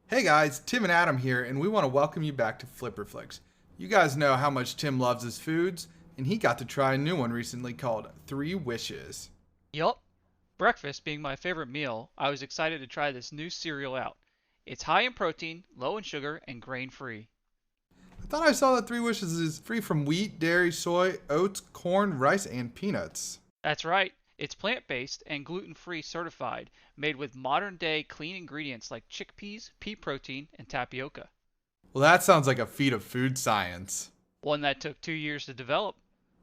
Hey guys, Tim and Adam here, and we want to welcome you back to Flipper Flix. You guys know how much Tim loves his foods, and he got to try a new one recently called 3 Wishes. Yup. Breakfast being my favorite meal, I was excited to try this new cereal out. It's high in protein, low in sugar, and grain-free. I thought I saw that 3 Wishes is free from wheat, dairy, soy, oats, corn, rice, and peanuts. That's right. It's plant-based and gluten-free certified, made with modern-day clean ingredients like chickpeas, pea protein, and tapioca. Well, that sounds like a feat of food science. One that took 2 years to develop.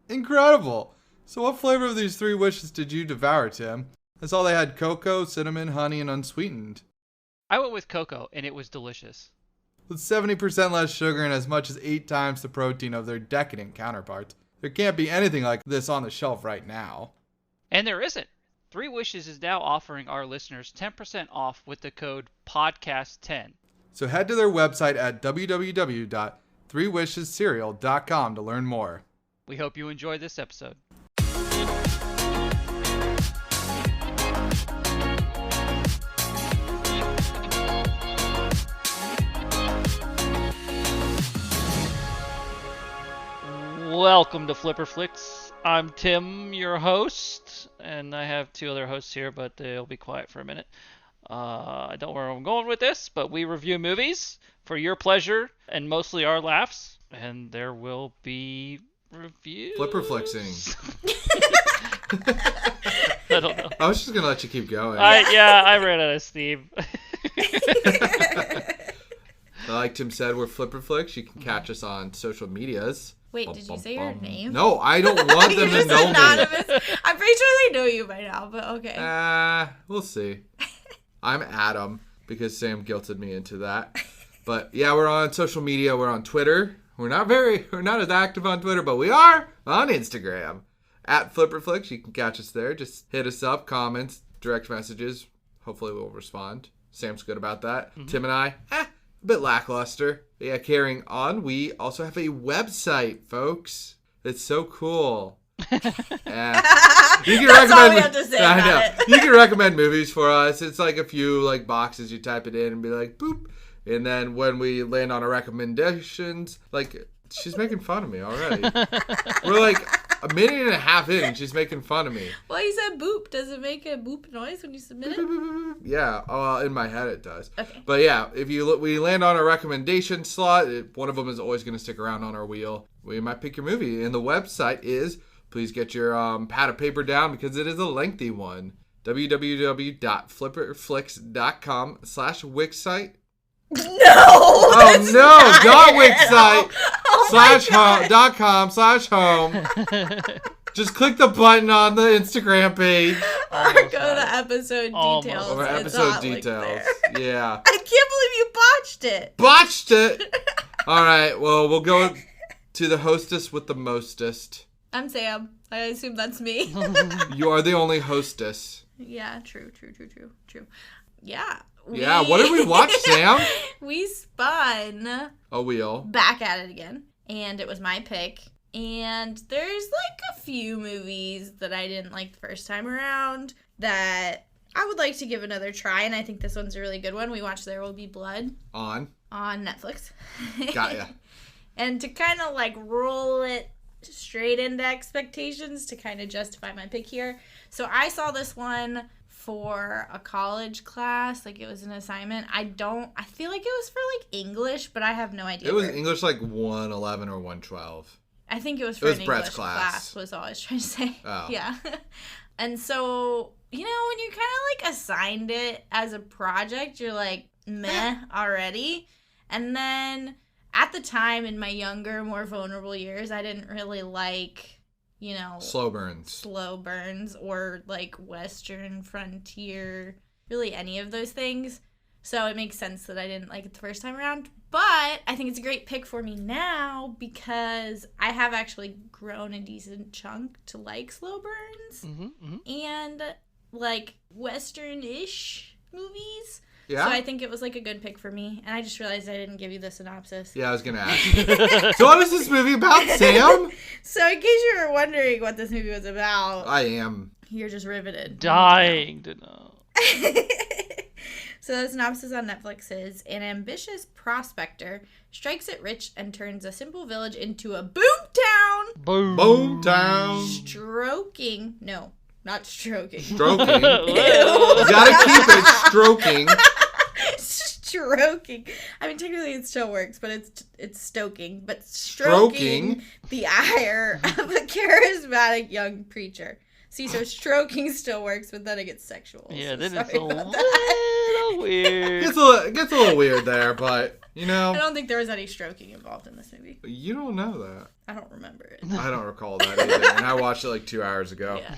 Incredible! So what flavor of these 3 Wishes did you devour, Tim? I saw they had cocoa, cinnamon, honey, and unsweetened. I went with cocoa, and it was delicious. With 70% less sugar and as much as 8 times the protein of their decadent counterparts, there can't be anything like this on the shelf right now. And there isn't. 3 Wishes is now offering our listeners 10% off with the code PODCAST10. So head to their website at www.3wishescereal.com to learn more. We hope you enjoy this episode. Welcome to Flipper Flix. I'm Tim, your host, and I have 2 other hosts here, but they'll be quiet for a minute. I don't know where I'm going with this, but we review movies for your pleasure and mostly our laughs, and there will be reviews. Flipper Flixing. I don't know. I was just going to let you keep going. I ran out of steam. Like Tim said, we're Flipper Flix. You can catch us on social medias. Wait, did you say your name? No, I don't want them to know anonymous. me. I'm pretty sure they know you by now, but okay. We'll see. I'm Adam, because Sam guilted me into that. But yeah, we're on social media. We're on Twitter. We're not as active on Twitter, but we are on Instagram. At FlipperFlix, you can catch us there. Just hit us up, comments, direct messages. Hopefully we'll respond. Sam's good about that. Mm-hmm. Tim and I, a bit lackluster. But yeah, carrying on, we also have a website, folks. It's so cool. You can That's recommend, all we have to say about it. You can recommend movies for us. It's like a few boxes. You type it in and be like, boop. And then when we land on our recommendations, she's making fun of me already. We're like a minute and a half in and she's making fun of me. Well, you said boop. Does it make a boop noise when you submit it? Yeah, in my head it does. Okay. But yeah, if we land on a recommendation slot, one of them is always going to stick around on our wheel. We might pick your movie. And the website is, please get your pad of paper down because it is a lengthy one. www.flipperflix.com/wixsite. No. Oh no! Wixsite /home.com/home. Just click the button on the Instagram page. Or go to episode details. Or episode details. Yeah. I can't believe you botched it. Botched it. All right. Well, we'll go to the hostess with the mostest. I'm Sam. I assume that's me. You are the only hostess. Yeah. True. Yeah. What did we watch, Sam? We spun A wheel. back at it again, and it was my pick. And there's a few movies that I didn't like the first time around that I would like to give another try, and I think this one's a really good one. We watched There Will Be Blood On Netflix. Got ya. And to kind of roll it straight into expectations to kind of justify my pick here. So I saw this one for a college class, it was an assignment. I feel like it was for English, but I have no idea. It was English 111 or 112. I think it was for an English class was all I was trying to say. Oh. Yeah. And so, when you kind of assigned it as a project, you're meh already. And then at the time in my younger, more vulnerable years, I didn't really slow burns or Western frontier, really any of those things. So it makes sense that I didn't like it the first time around. But I think it's a great pick for me now because I have actually grown a decent chunk to like slow burns and Western-ish movies. Yeah. So I think it was a good pick for me. And I just realized I didn't give you the synopsis. Yeah, I was going to ask you. So what is this movie about, Sam? So in case you were wondering what this movie was about. I am. You're just riveted. Dying to know. So the synopsis on Netflix is, an ambitious prospector strikes it rich and turns a simple village into a boomtown. Boom. Boomtown. Stroking. No, not stroking. Stroking. You Well, gotta keep it stroking. Stroking. I mean, technically it still works, but it's stoking. But stroking the ire of a charismatic young preacher. See, so stroking still works, but then it gets sexual. yeah, so then it's sorry a about that. little weird. Gets a little weird there, but, you I know, don't think there was any stroking involved in this movie. you don't know that. I don't remember it. I don't recall that either, and I watched it like 2 hours ago. Yeah.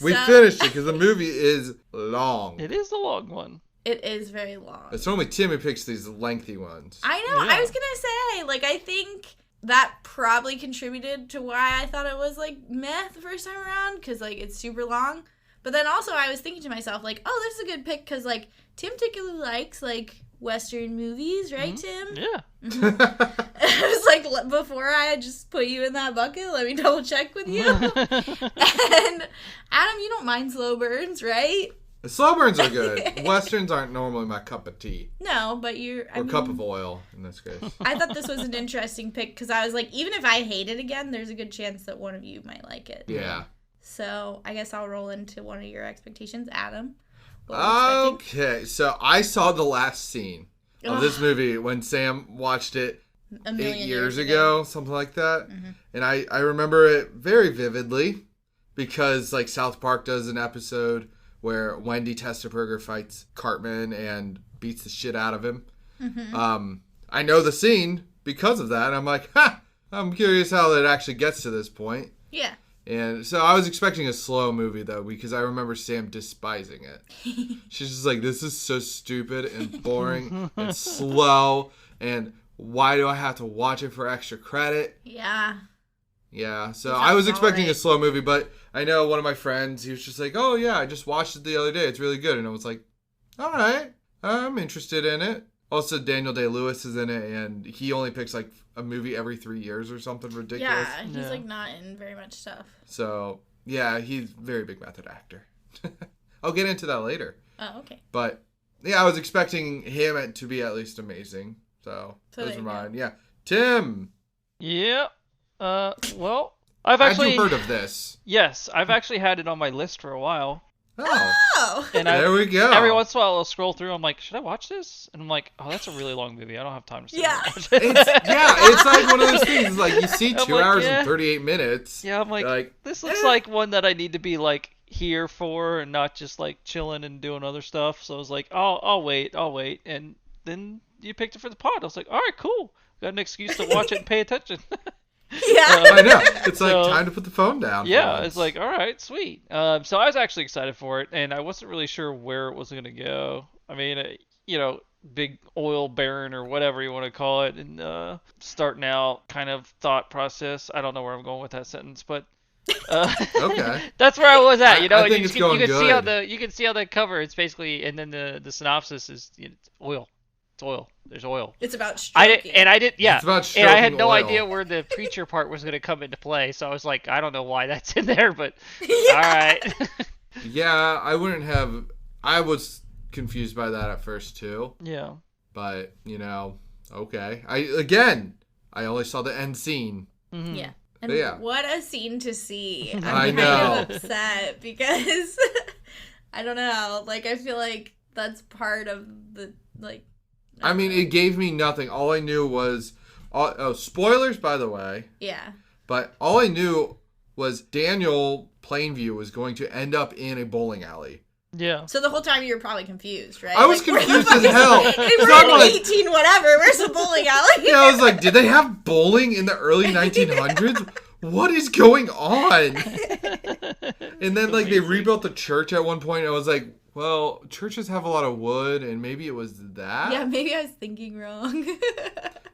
We So, finished it because the movie is long. It is a long one. It is very long. It's normally Tim who picks these lengthy ones. I know. Yeah. I was gonna say, like, I think that probably contributed to why I thought it was like meh the first time around, because like it's super long. But then also I was thinking to myself, like, oh, this is a good pick because like Tim particularly likes like Western movies, right, Tim? Yeah. It was like before I had just put you in that bucket. Let me double check with you. And Adam, you don't mind slow burns, right? The slow burns are good. Westerns aren't normally my cup of tea. No, but Or cup of oil, in this case. I thought this was an interesting pick because I was like, even if I hate it again, there's a good chance that one of you might like it. Yeah. So I guess I'll roll into one of your expectations, Adam. What were you expecting? Okay, so I saw the last scene of this movie when Sam watched it A million 8 years ago, something like that. And I remember it very vividly because like South Park does an episode where Wendy Testerberger fights Cartman and beats the shit out of him. I know the scene because of that. I'm like, I'm curious how it actually gets to this point. Yeah. And so I was expecting a slow movie, though, because I remember Sam despising it. She's just like, this is so stupid and boring and slow, and why do I have to watch it for extra credit? Yeah. Yeah, so Sounds I was expecting alright. a slow movie, but I know one of my friends, he was just like, oh, yeah, I just watched it the other day. It's really good. And I was like, all right, I'm interested in it. Also, Daniel Day-Lewis is in it, and he only picks, like, a movie every 3 years or something ridiculous. Yeah, he's like not in very much stuff. So, yeah, he's a very big method actor. I'll get into that later. Oh, okay. But, yeah, I was expecting him to be at least amazing. So there those are you mine. Yeah. Tim, Yeah. Well, I've had actually you heard of this? Yes, I've actually had it on my list for a while. Oh, Oh. And there we go. every once in a while I'll scroll through. I'm like, should I watch this? And I'm like, oh, that's a really long movie. I don't have time to sit Yeah. and watch it. It's like one of those things. It's like you see I'm 2 like, hours yeah. and 38 minutes. Yeah, I'm like, this looks like one that I need to be like here for and not just like chilling and doing other stuff. So I was like, I'll wait. And then you picked it for the pod. I was like, all right, cool. Got an excuse to watch it and pay attention. Yeah. I know. It's like So- time to put the phone down. for Yeah, once. it's like, all right, sweet. So I was actually excited for it, and I wasn't really sure where it was going to go. I mean, big oil baron or whatever you want to call it, and starting out kind of thought process. I don't know where I'm going with that sentence, but Okay. that's where I was at. I And think you it's can, going you can see on good. you can see on the cover. It's basically, and then the synopsis is it's oil. It's oil. There's oil. It's about I stroking. did, yeah. It's about And I had stroking no oil. idea where the preacher part was going to come into play, so I was like, I don't know why that's in there, but Yeah. all right. Yeah, I wouldn't have. I was confused by that at first too, Yeah. but okay. I only saw the end scene. Mhm. Yeah. And But yeah. what a scene to see. I'm I kind know. of upset because I don't know. Like, I feel like that's part of the, like. I mean, it gave me nothing. All I knew was, spoilers, by the way. Yeah. But all I knew was Daniel Plainview was going to end up in a bowling alley. Yeah. So the whole time you were probably confused, right? I was Like, where the confused fuck as is- hell. Hey, So we're I'm in like- 18 whatever. Where's the bowling alley? Yeah, I was like, did they have bowling in the early 1900s? What is going on? And then, like, they rebuilt the church at one point, and I was like, well, churches have a lot of wood, and maybe it was that? Yeah, maybe I was thinking wrong.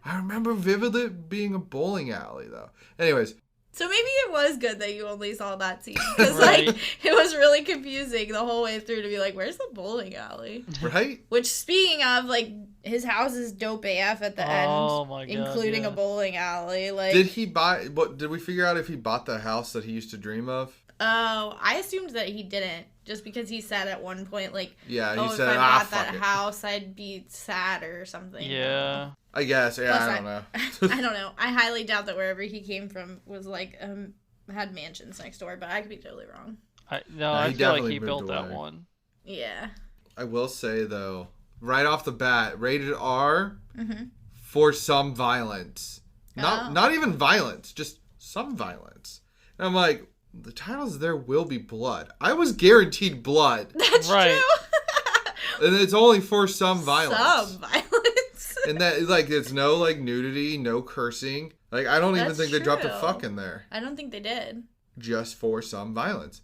I remember vividly being a bowling alley, though. Anyways, So maybe it was good that you only saw that scene. Because, Right. like, it was really confusing the whole way through to be like, where's the bowling alley? right? Which, speaking of, like, his house is dope AF at the end. Oh my God, including yeah. a bowling alley. Like, Did he buy, did we figure out if he bought the house that he used to dream of? oh, I assumed that he didn't. Just because he said at one point, like, Yeah, he oh, said, if I bought fuck that it. house, I'd be sad or something. Yeah. I guess, yeah, Plus, I don't know. I don't know. I highly doubt that wherever he came from was, like, had mansions next door, but I could be totally wrong. I he feel like definitely he moved built that away. one. Yeah. I will say, though, right off the bat, rated R Mm-hmm. for some violence. Oh. Not even violence, just some violence. And I'm like, the title's There Will Be Blood. I was guaranteed blood. That's Right. true. And it's only for some violence. Some violence. And that, like, it's no, like, nudity, no cursing. Like, I don't even That's think they dropped a true. fuck in there. I don't think they did. Just for some violence.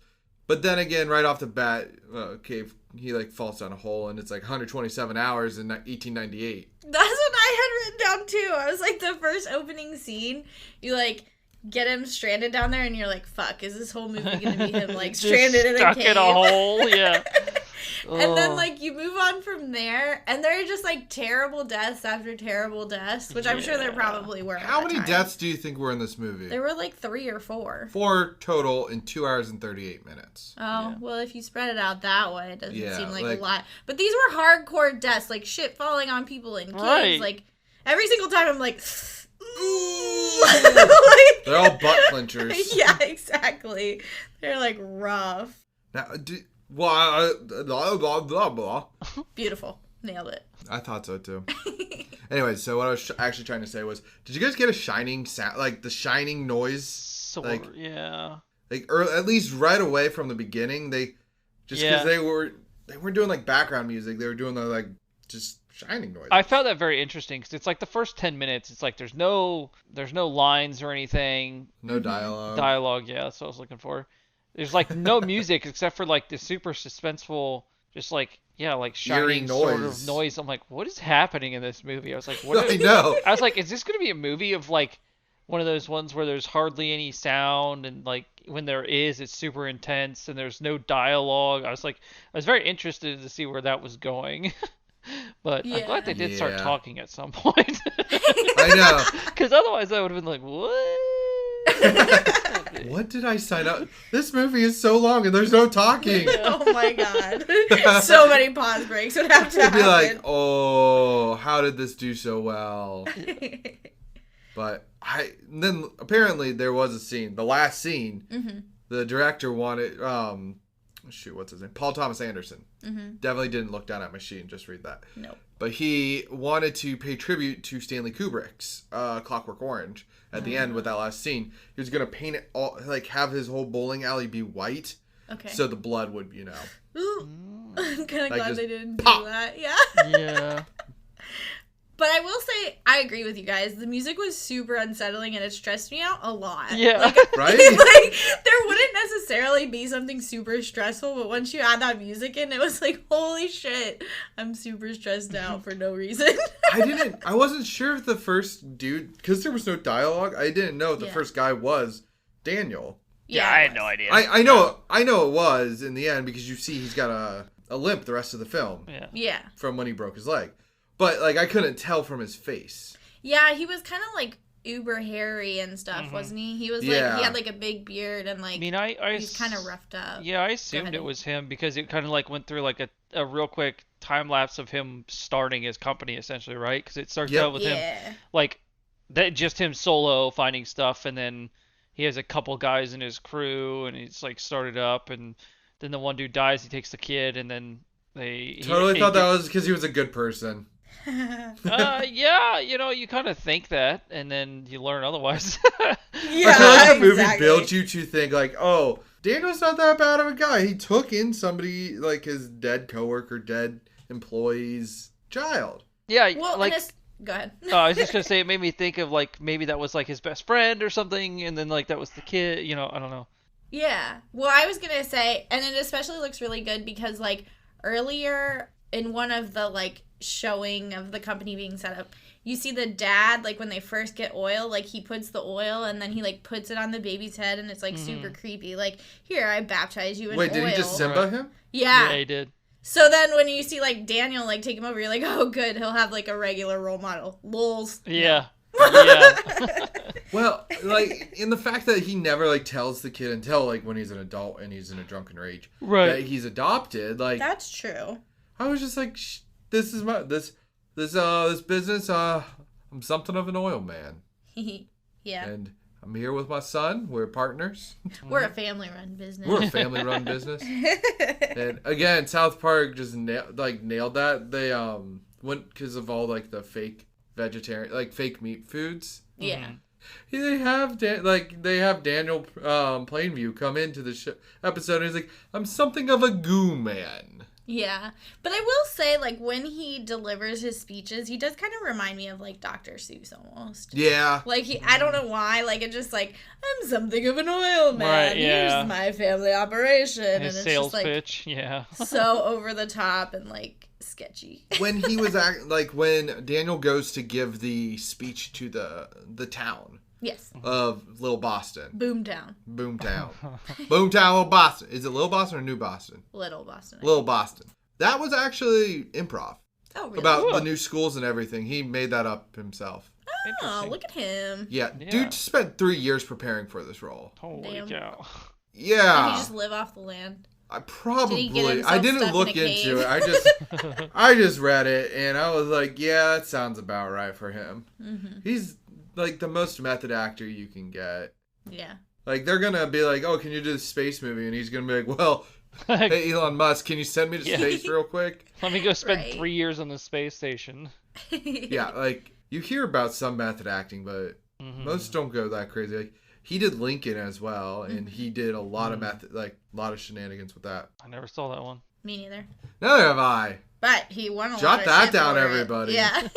But then again, right off the bat, okay, he, like, falls down a hole, and it's, like, 127 hours in 1898. That's what I had written down, too. I was like, the first opening scene, you, like, get him stranded down there, and you're like, fuck, is this whole movie going to be him, like, Just stranded in a stuck cave? in a hole, yeah. And then, Oh. like, you move on from there, and there are just, like, terrible deaths after terrible deaths, which I'm sure there Yeah. probably were. at How that many time. deaths do you think were in this movie? There were, like, 3 or 4. 4 total in 2 hours and 38 minutes. Oh, Yeah. well, if you spread it out that way, it doesn't Yeah, seem like like- a lot. But these were hardcore deaths, like shit falling on people in caves. Right. Like, every single time I'm like, Ooh. like, They're all butt clinchers. yeah, exactly. They're like rough. Now, blah, blah, blah, blah. Beautiful. Nailed it. I thought so too. Anyway, so what I was actually trying to say was, did you guys get a shining sound, like the shining noise, Sort like- yeah. like at least right away from the beginning? They just because Yeah. they weren't doing like background music, they were doing the like just shining noise. I found that very interesting because it's like the first 10 minutes, it's like there's no lines or anything. No dialogue. Dialogue, yeah, that's what I was looking for. There's like no music except for like the super suspenseful, just like, yeah, like shining sort noise. of noise. I'm like, what is happening in this movie? I was like, what? I know. I was like, is this going to be a movie of like one of those ones where there's hardly any sound and like when there is, it's super intense and there's no dialogue? I was very interested to see where that was going. But I'm glad they did start Yeah. talking at some point. I know. Because otherwise I would have been like, what? What did I sign up? This movie is so long and there's no talking. Oh my god. So many pause breaks would have to I'd be like, happen. oh, how did this do so well? But then apparently there was a scene, the last scene, Mm-hmm. the director wanted, what's his name? Paul Thomas Anderson. Mm-hmm. Definitely didn't look down at machine, just read that. Nope. But he wanted to pay tribute to Stanley Kubrick's Clockwork Orange at the end with that last scene. He was going to paint it all, like have his whole bowling alley be white. Okay. So the blood would, Ooh. I'm kind of Like glad just they didn't pop. do that. Yeah. Yeah. But I will say, I agree with you guys. The music was super unsettling and it stressed me out a lot. Yeah. Like, Right? like, there wouldn't necessarily be something super stressful, but once you add that music in, it was like, holy shit, I'm super stressed out for no reason. I wasn't sure if the first dude, because there was no dialogue, I didn't know if the Yeah. first guy was Daniel. Yeah, I had no idea. I know it was in the end because you see he's got a limp the rest of the film Yeah. Yeah. from when he broke his leg. But like I couldn't tell from his face. Yeah, he was kind of like uber hairy and stuff, wasn't he? He was like, Yeah. he had like a big beard and like, I mean, he's kind of roughed up. Yeah, I assumed ahead. it was him because it kind of like went through like a real quick time lapse of him starting his company essentially, right? Because it starts Yep. out with him Yeah. like that, just him solo finding stuff, and then he has a couple guys in his crew, and he's like started up, and then the one dude dies. He takes the kid, and then Totally thought that was because he was a good person. Yeah, you kind of think that, and then you learn otherwise. Yeah, I feel like the movie exactly. built you to think like, oh, Daniel's not that bad of a guy. He took in somebody like his dead coworker, dead employee's child. Yeah, Well, like go ahead. I was just gonna say, it made me think of like maybe that was like his best friend or something, and then like that was the kid. I don't know. Yeah. Well, I was going to say, and it especially looks really good because, like, earlier in one of the, like, showing of the company being set up, you see the dad, like, when they first get oil, like, he puts the oil and then he, like, puts it on the baby's head and it's, like, super creepy. Like, here, I baptize you in Wait, oil. did he just Simba him? Yeah. Yeah, he did. So then when you see, like, Daniel, like, take him over, you're like, oh, good, he'll have, like, a regular role model. Lols. Yeah. Yeah. Well, like, in the fact that he never, like, tells the kid until, like, when he's an adult and he's in a drunken rage. Right. That he's adopted. Like, That's true. I was just like, this is my, this business, I'm something of an oil man. Yeah. And I'm here with my son. We're partners. We're a family-run business. We're a family-run business. And again, South Park just nailed that. They went because of all like the fake vegetarian, like fake meat foods. Yeah. They have Daniel Plainview come into the episode and he's like, I'm something of a goo man. Yeah. But I will say, like, when he delivers his speeches, he does kind of remind me of, like, Dr. Seuss almost. Yeah. Like, I don't know why. Like, it's just like, I'm something of an oil man. Right, yeah. Here's my family operation. His and it's sales just, like, pitch, yeah. so over the top and, like, sketchy. When he was when Daniel goes to give the speech to the town. Yes. Of Little Boston. Boomtown. Boomtown, Little Boston. Is it Little Boston or New Boston? Little Boston. Little Boston. That was actually improv. Oh, really? About Cool. the new schools and everything. He made that up himself. Oh, Interesting. look at him. Yeah, Yeah. dude Oh. spent 3 years preparing for this role. Holy Damn. cow. Did Yeah. he just live off the land? I Did he probably. get himself I didn't stuck look in a into cave? it. I just read it and I was like, yeah, that sounds about right for him. Mm-hmm. He's like the most method actor you can get. Yeah. Like they're gonna be like, oh, can you do the space movie? And he's gonna be like, well, hey Elon Musk, can you send me to Yeah. space real quick? Let me go spend Right. 3 years on the space station. Yeah, like you hear about some method acting, but Mhm. most don't go that crazy. Like he did Lincoln as well, and he did a lot of method, like a lot of shenanigans with that. I never saw that one. Me neither. Neither have I. But he won a lot Jot of that shit down, for it. everybody. Yeah.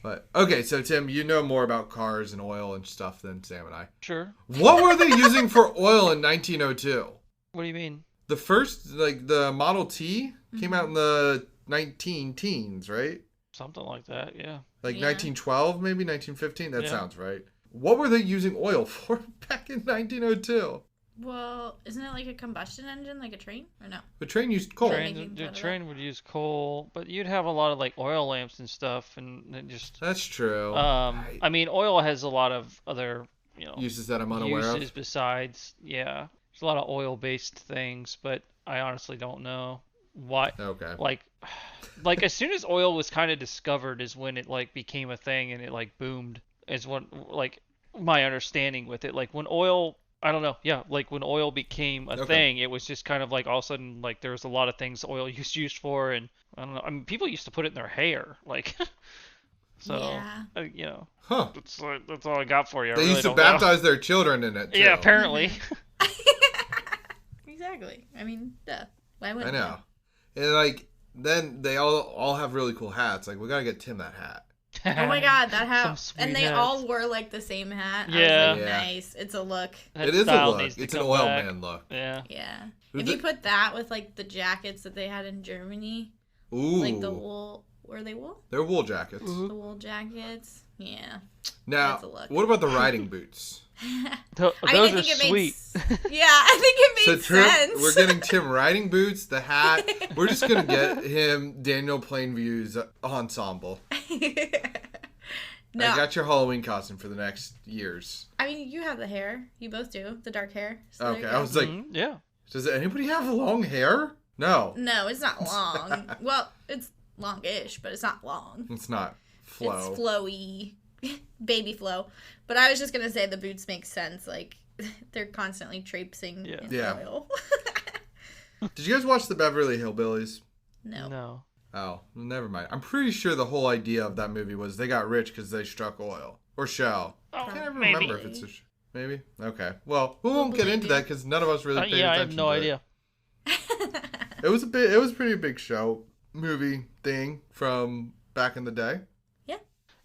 But okay, so Tim, you know more about cars and oil and stuff than Sam and I. Sure. What were they using for oil in 1902? What do you mean? The first, like the Model T, came out in the 19-teens, right? Something like that, yeah. Like Yeah. 1912, maybe 1915. That Yeah. sounds right. What were they using oil for back in 1902? Well, isn't it like a combustion engine, like a train? Or no? The train used coal. Train. The making fun of train would use coal, but you'd have a lot of like oil lamps and stuff, and it just. That's true. I mean, oil has a lot of other, Uses that I'm unaware uses of. besides, yeah. There's a lot of oil-based things, but I honestly don't know why. Okay. Like as soon as oil was kind of discovered is when it like became a thing and it like boomed. Is what like my understanding with it. Like when oil, I don't know, yeah, like when oil became a Okay. thing, it was just kind of like all of a sudden like there was a lot of things oil used for, and I don't know. I mean, people used to put it in their hair, like. So Yeah. Huh. that's all I got for you. I They really used to don't know. baptize their children in it, too. Yeah, apparently. Exactly. I mean, duh. Why I wouldn't know. And, like, then they all have really cool hats. Like, we gotta get Tim that hat. you? Oh my god, that Some hat. sweet And they hats. all wore like the same hat. I Yeah. was like, Yeah. nice. It's a look. That It is a style look. needs to It's an come oil back. man look. Yeah. Yeah. Who's If you it? put that with like the jackets that they had in Germany, Ooh. like the wool, were they wool? They're wool jackets. The wool jackets. Yeah. Now, That's a look. what about the riding boots? Those I are think it sweet. Yeah, I think it So makes Tim, sense. we're getting Tim riding boots, the hat. We're just gonna get him Daniel Plainview's ensemble. No, I got your Halloween costume for the next years. I mean, you have the hair. You both do. The dark hair. So there Okay, you I go. was like, Yeah. does anybody have long hair? No, No, it's not long. Well, it's longish, but it's not long. it's not. Flow. It's flowy. Baby flow. But I was just going to say the boots make sense. Like, they're constantly traipsing in Yeah. oil. Did you guys watch the Beverly Hillbillies? No. No. Oh, never mind. I'm pretty sure the whole idea of that movie was they got rich because they struck oil. Or Shell. Oh, I can't ever maybe. remember if it's a... Maybe? Okay. Well, we won't get believe into you. that because none of us really paid Yeah, I attention have no to it. idea. It was a pretty big show, movie thing from back in the day.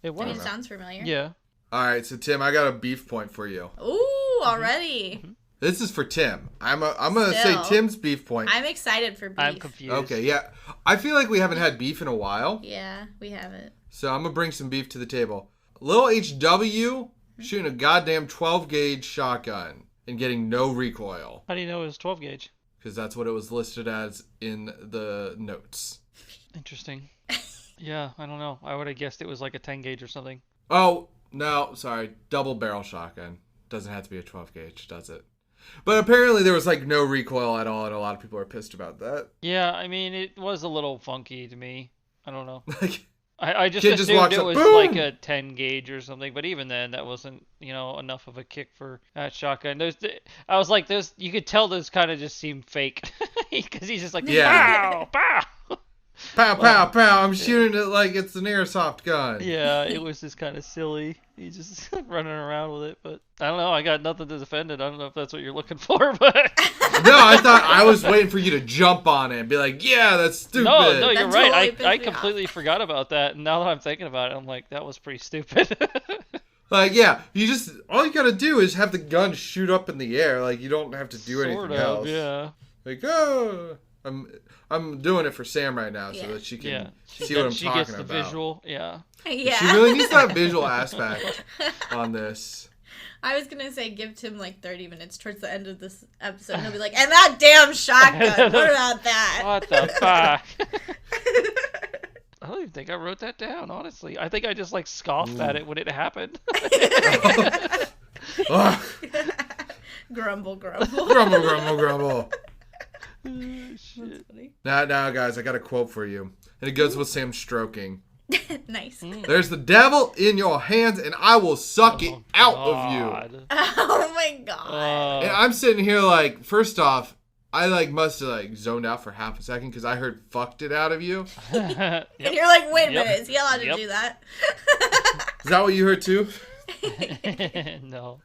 It I was. mean, it sounds familiar. Yeah. All right, so Tim, I got a beef point for you. Ooh, already. This is for Tim. I'm gonna say Still. Tim's beef point. I'm excited for beef. I'm confused. Okay, yeah. I feel like we haven't had beef in a while, Yeah, we have it. so I'm gonna bring some beef to the table. Little HW shooting a goddamn 12 gauge shotgun and getting no recoil How do you know it was 12 gauge? because that's what it was listed as in the notes. Interesting. Yeah, I don't know. I would have guessed it was like a 10 gauge or something. Oh, no, sorry. Double barrel shotgun. Doesn't have to be a 12 gauge, does it? But apparently there was like no recoil at all, and a lot of people are pissed about that. Yeah, I mean, it was a little funky to me. I don't know. Like, I just kid just assumed walks it up, was boom! like a 10 gauge or something, but even then, that wasn't, enough of a kick for that shotgun. I was like, you could tell those kind of just seemed fake, because he's just like, Yeah. pow, pow. Pow, pow, pow. I'm shooting it like it's an airsoft gun. Yeah, it was just kind of silly. He's just running around with it, but I don't know. I got nothing to defend it. I don't know if that's what you're looking for, but No, I thought I was waiting for you to jump on it and be like, yeah, that's stupid. no, you're That right. totally pissed I me completely forgot about that. And now that I'm thinking about it, I'm like, that was pretty stupid. Like, yeah, all you gotta do is have the gun shoot up in the air. Like, you don't have to do anything Sort of, else. yeah. Like, oh, I'm doing it for Sam right now so Yeah. that she can Yeah. see what I'm She talking gets the about. visual, yeah. Yeah. She really needs that visual aspect on this. I was gonna say give Tim like 30 minutes towards the end of this episode. He'll be like, and that damn shotgun. What about that? What the fuck? I don't even think I wrote that down, honestly. I think I just like scoffed at it when it happened. Ugh. Grumble, grumble. Grumble, grumble, grumble. Shit. That's funny. Now, guys, I got a quote for you. And it goes with Sam stroking. Nice. There's the devil in your hands, and I will suck it out of you. God. Oh my god. And I'm sitting here like, first off, I like must have like zoned out for half a second because I heard "fucked it out of you." And you're like, wait a Yep. minute, is he allowed to Yep. do that? Is that what you heard too? No.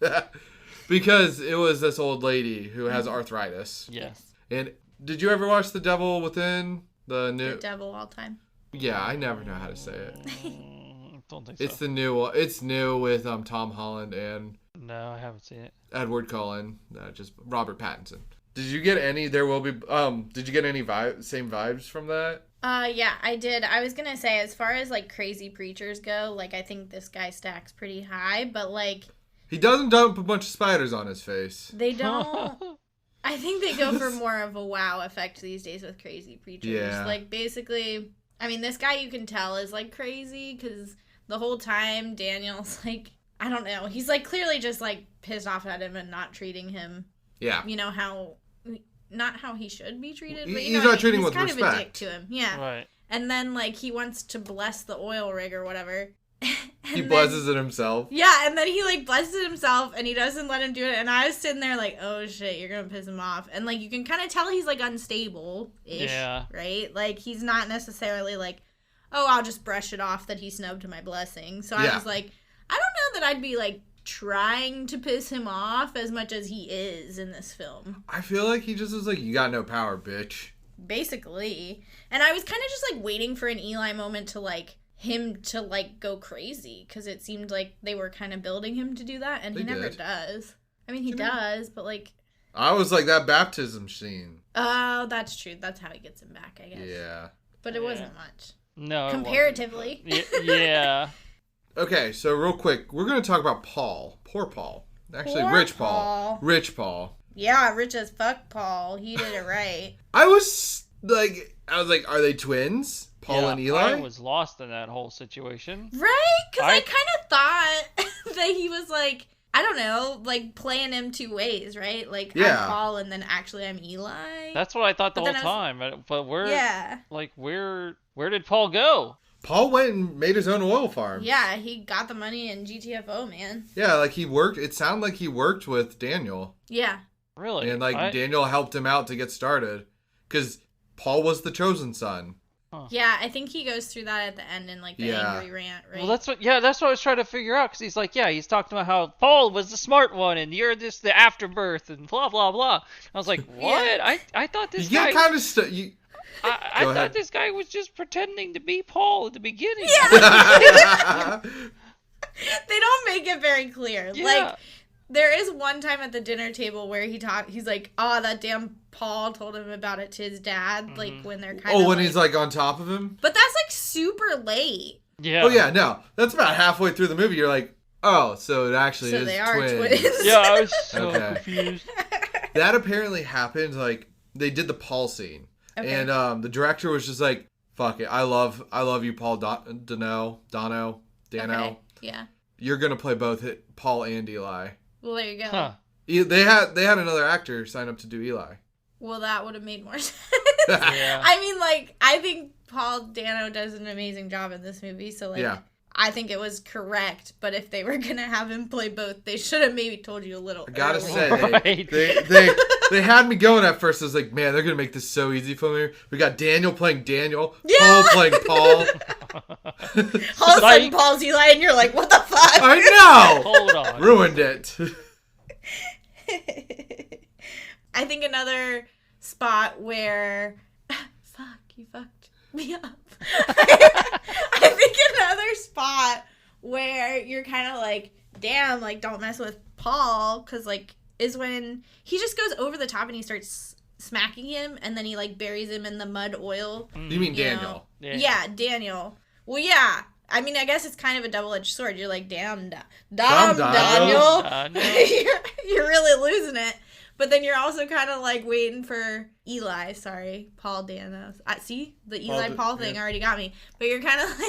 Because it was this old lady who has arthritis. Yes. And did you ever watch The Devil Within? The new. The devil all time. Yeah, I never know how to say it. Don't think so. It's the new one. It's new with Tom Holland and No, I haven't seen it. Edward Cullen, just Robert Pattinson. Did you get any? There will be. Did you get any same vibes from that? Yeah, I did. I was gonna say, as far as like crazy preachers go, like I think this guy stacks pretty high, but like He doesn't dump a bunch of spiders on his face. they don't. I think they go for more of a wow effect these days with crazy preachers. Yeah. Like basically, I mean, this guy you can tell is like crazy because the whole time Daniel's like, I don't know, he's like clearly just like pissed off at him and not treating him. Yeah. You know not how he should be treated. But He's you know not what I mean? treating He's with kind of a respect. dick to him. Yeah. Right. And then like he wants to bless the oil rig or whatever. He blesses it himself. Yeah, and then he like blesses himself and he doesn't let him do it. And I was sitting there like, oh shit, you're gonna piss him off. And like you can kind of tell he's like unstable-ish, Yeah. right? Like he's not necessarily like, oh, I'll just brush it off that he snubbed my blessing. So I Yeah. was like, I don't know that I'd be like trying to piss him off as much as he is in this film. I feel like he just was like, you got no power, bitch. Basically. And I was kind of just like waiting for an Eli moment to like him to like go crazy because it seemed like they were kind of building him to do that and he They never did. does. I mean, he You know? does, but like, I was like that baptism scene. oh, that's true. That's how he gets him back, I guess. Yeah. But it Yeah. wasn't much. No. it wasn't, Comparatively. but- Yeah. Okay, so real quick, we're going to talk about Paul. Poor Paul. Actually, Poor Rich Paul. Paul. Rich Paul. Yeah, rich as fuck, Paul. He did it right. I was like, are they twins? Paul Yeah, and Eli? I was lost in that whole situation. Right? Because I I- kind of thought that he was like, I don't know, like playing him two ways, right? Like, Yeah. I'm Paul and then actually I'm Eli. That's what I thought the But whole then time. But where, Yeah. like, where did Paul go? Paul went and made his own oil farm. Yeah, he got the money in GTFO, man. Yeah, like he worked. It sounded like he worked with Daniel. Yeah. Really? And like I- Daniel helped him out to get started. Because Paul was the chosen son. Yeah, I think he goes through that at the end in like the Yeah. angry rant, right? Well, that's what I was trying to figure out because he's like, yeah, he's talking about how Paul was the smart one and you're just the afterbirth and blah blah blah. I was like, what? Yeah. I thought this You guy. get kind of I Go ahead. thought this guy was just pretending to be Paul at the beginning. They don't make it very clear. Yeah. Like, there is one time at the dinner table where he's like, oh, that damn Paul told him about it to his dad, like when they're kind of when he's like on top of him. But that's like super late. Yeah. Oh yeah, no, that's about halfway through the movie. You're like, oh, so it actually So is they are twins. twins. Yeah, I was so Okay. confused. That apparently happened. Like they did the Paul scene, Okay. and the director was just like, "Fuck it, I love you, Paul Dano. Okay. Yeah. You're gonna play both Paul and Eli. Well, there you go. Huh. They had another actor sign up to do Eli. Well, that would have made more sense. Yeah. I mean, like, I think Paul Dano does an amazing job in this movie, so, like, Yeah. I think it was correct, but if they were gonna have him play both, they should have maybe told you a little I gotta early. say, Right. they had me going at first. I was like, man, they're gonna make this so easy for me. We got Daniel playing Daniel, Yeah. Paul playing Paul. All of a sudden, Like- Paul's Eli, and you're like, what the fuck? I know, Hold on. ruined it. I think another spot where... Fuck, you fucked me up. I think another spot where you're kind of like, damn, like, don't mess with Paul, because, like, is when he just goes over the top and he starts smacking him, and then he, like, buries him in the mud oil. You mean you Daniel? know? Yeah, Daniel. Well, yeah. I mean, I guess it's kind of a double-edged sword. You're like, damn, Daniel. Daniel. You're really losing it. But then you're also kind of like waiting for Eli. Sorry, Paul Dano. See, the Eli Paul thing already got me. But you're kind of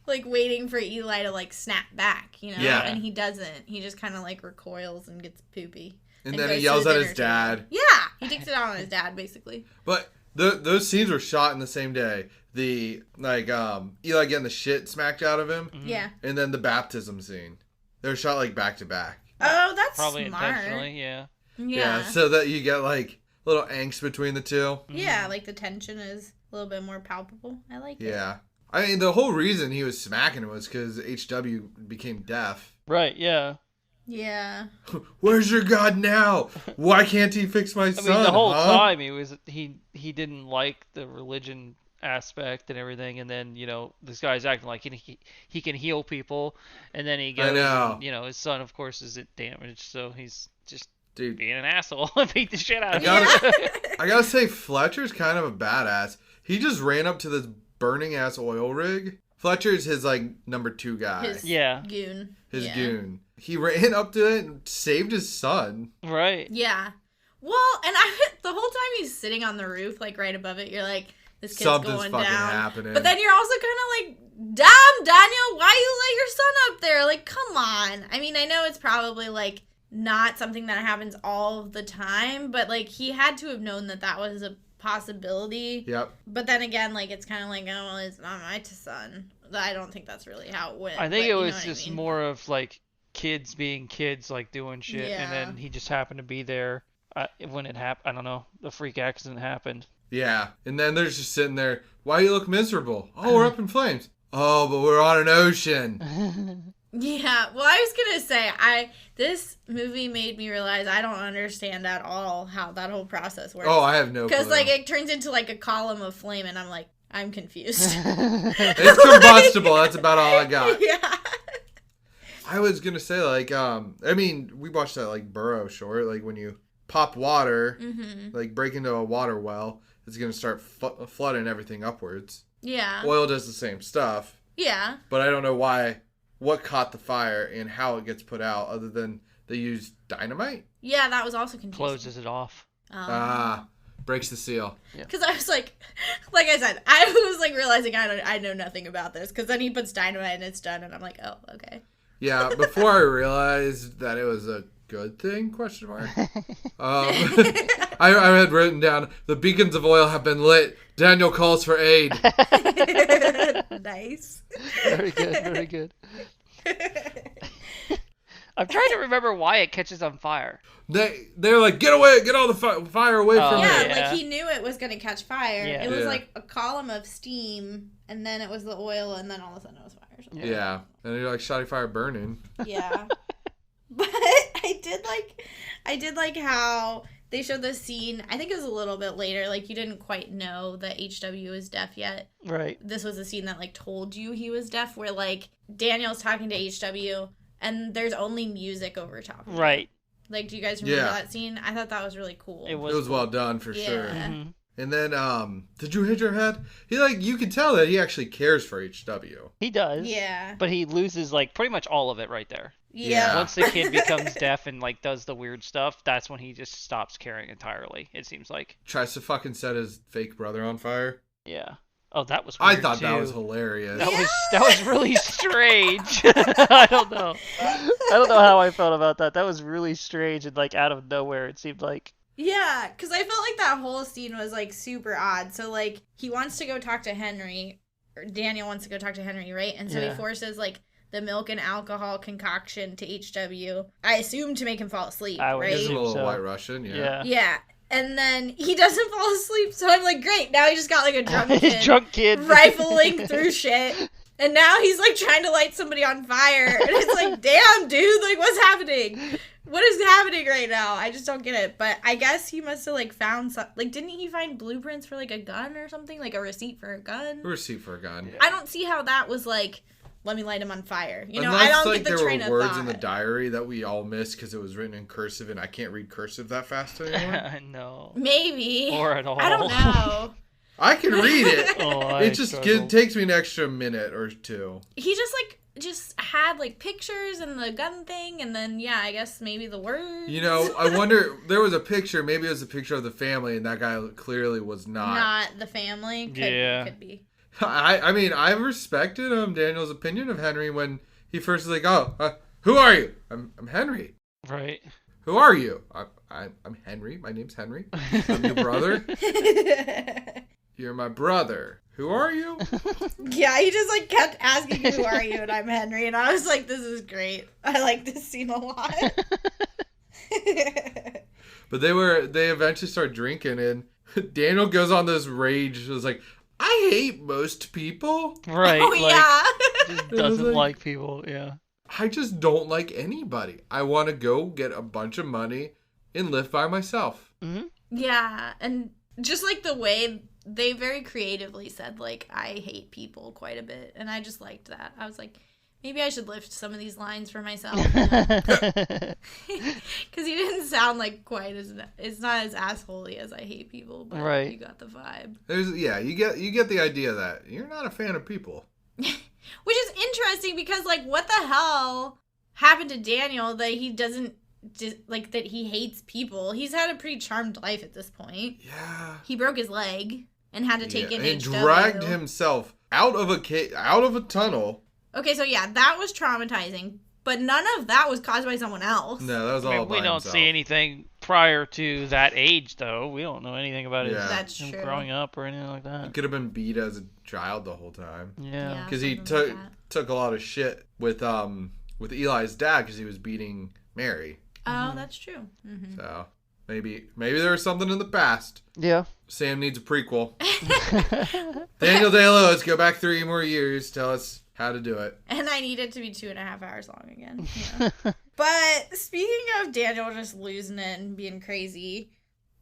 like waiting for Eli to like snap back, you know? Yeah. And he doesn't. He just kind of like recoils and gets poopy. And then goes he to yells the at his dinner table. dad. Yeah, he takes it out on his dad basically. But those scenes were shot in the same day. The Eli getting the shit smacked out of him, Yeah. and then the baptism scene. They were shot like back to back. Oh, that's Probably smart. intentionally, yeah. Yeah. So that you get like a little angst between the two. Yeah, like the tension is a little bit more palpable. I like it. Yeah. I mean, the whole reason he was smacking him was because HW became deaf. Right, yeah. Yeah. Where's your God now? Why can't he fix my I son? mean, the whole huh? time he didn't like the religion aspect and everything, and then this guy's acting like he can heal people, and then he goes, know. and, his son of course is damaged, so he's just Dude, being an asshole and beat the shit out of I him. I gotta say, Fletcher's kind of a badass. He just ran up to this burning ass oil rig. Fletcher's his like number 2 guy. His Yeah. goon. His Yeah. goon. He ran up to it and saved his son. Right. Yeah. Well, and the whole time he's sitting on the roof, like right above it, you're like, this kid's Something's going fucking down. happening. But then you're also kind of like, damn, Daniel, why you let your son up there? Like, come on. I mean, I know it's probably like not something that happens all of the time, but like he had to have known that that was a possibility. Yep. But then again, like it's kind of like, oh, well, it's not my son. I don't think that's really how it went. I think but it you know was what I just mean. more of like kids being kids, like doing shit, and Yeah. then he just happened to be there when it happened. I don't know. The freak accident happened. Yeah. And then they're just sitting there. Why you look miserable? Oh, we're up in flames. Oh, but we're on an ocean. Yeah, well, I was gonna say, this movie made me realize I don't understand at all how that whole process works. Oh, I have no clue. Because, like, it turns into, like, a column of flame, and I'm like, I'm confused. It's combustible. That's about all I got. Yeah. I was gonna say, like, I mean, we watched that like Burrow short. Like when you pop water, Mm-hmm. like break into a water well, it's gonna start flooding everything upwards. Yeah. Oil does the same stuff, Yeah. but I don't know what caught the fire and how it gets put out, other than they use dynamite. Yeah, that was also confusing. Closes it off. Breaks the seal. Because I was like I said, I was like realizing I know nothing about this. Because then he puts dynamite and it's done, and I'm like, oh, okay. Yeah, before I realized that it was a good thing, question mark. I had written down, the beacons of oil have been lit. Daniel calls for aid. Nice. Very good. Very good. I'm trying to remember why it catches on fire. They're like, get away, get all the fire away from Yeah, me. like he knew it was going to catch fire. Yeah. It was Yeah. like a column of steam, and then it was the oil, and then all of a sudden it was fire. Or something. Yeah, and you're like, shoddy fire burning. Yeah. But I did like how they showed this scene. I think it was a little bit later. Like, you didn't quite know that HW was deaf yet. Right. This was a scene that, like, told you he was deaf, where, like, Daniel's talking to HW, and there's only music over top of it. Right. Like, do you guys remember Yeah. that scene? I thought that was really cool. It It was cool. well done for Yeah. sure. Mhm. And then, did you hit your head? You could tell that he actually cares for HW. He does. Yeah. But he loses like pretty much all of it right there. Yeah. Once the kid becomes deaf and like does the weird stuff, that's when he just stops caring entirely. It seems like. Tries to fucking set his fake brother on fire. Yeah. Oh, that was I weird, thought too. that was hilarious. That was really strange. I don't know. I don't know how I felt about that. That was really strange and like out of nowhere. It seemed like. Yeah, because I felt like that whole scene was like super odd. So like he wants to go talk to Henry, or Daniel wants to go talk to Henry, right? And so he forces like the milk and alcohol concoction to HW. I assume to make him fall asleep, right? He's a little White Russian, yeah. Yeah. And then he doesn't fall asleep, so I'm like, great, now he just got like a drunk kid rifling through shit. And now he's like trying to light somebody on fire. And it's like, damn, dude, like what's happening? What is happening right now? I just don't get it. But I guess he must have like found some, like didn't he find blueprints for like a gun or something? Like a receipt for a gun? A receipt for a gun. Yeah. I don't see how that was like, let me light him on fire. You know, unless, I don't like, get the train of thought. There were words in the diary that we all missed because it was written in cursive, and I can't read cursive that fast anymore. No. Maybe. Or at all. I don't know. I can read it. It just struggle. takes me an extra minute or two. He just had like pictures and the gun thing, and then I guess maybe the words. You know, I wonder, there was a picture, maybe it was a picture of the family, and that guy clearly was not the family. Could be. I mean, I respected Daniel's opinion of Henry when he first was like, who are you? I'm Henry. Right. Who are you? I'm Henry. My name's Henry. I'm your brother. You're my brother. Who are you? Yeah, he just like kept asking, who are you? And I'm Henry. And I was like, this is great. I like this scene a lot. But they eventually start drinking, and Daniel goes on this rage. It was like, I hate most people. Right. Oh, yeah. Just doesn't like people, yeah. I just don't like anybody. I want to go get a bunch of money and live by myself. Mm-hmm. Yeah, and just like the way they very creatively said, like, I hate people quite a bit. And I just liked that. I was like, maybe I should lift some of these lines for myself. Because he didn't sound like quite as, it's not as assholey as I hate people, but right. You got the vibe. You get the idea that you're not a fan of people. Which is interesting because, like, what the hell happened to Daniel that he doesn't, like, that he hates people? He's had a pretty charmed life at this point. Yeah. He broke his leg and had to take it in and dragged himself out of a tunnel. Okay, so that was traumatizing, but none of that was caused by someone else. No, that was all by we don't himself. see anything prior to that age, though. We don't know anything about him growing up or anything like that. He could have been beat as a child the whole time. Yeah. Because he took a lot of shit with Eli's dad because he was beating Mary. Oh, that's true. Mm-hmm. So maybe there was something in the past. Yeah. Sam needs a prequel. Daniel Day-Lewis, go back 3 more years. Tell us how to do it. And I need it to be 2.5 hours long again. Yeah. But speaking of Daniel just losing it and being crazy,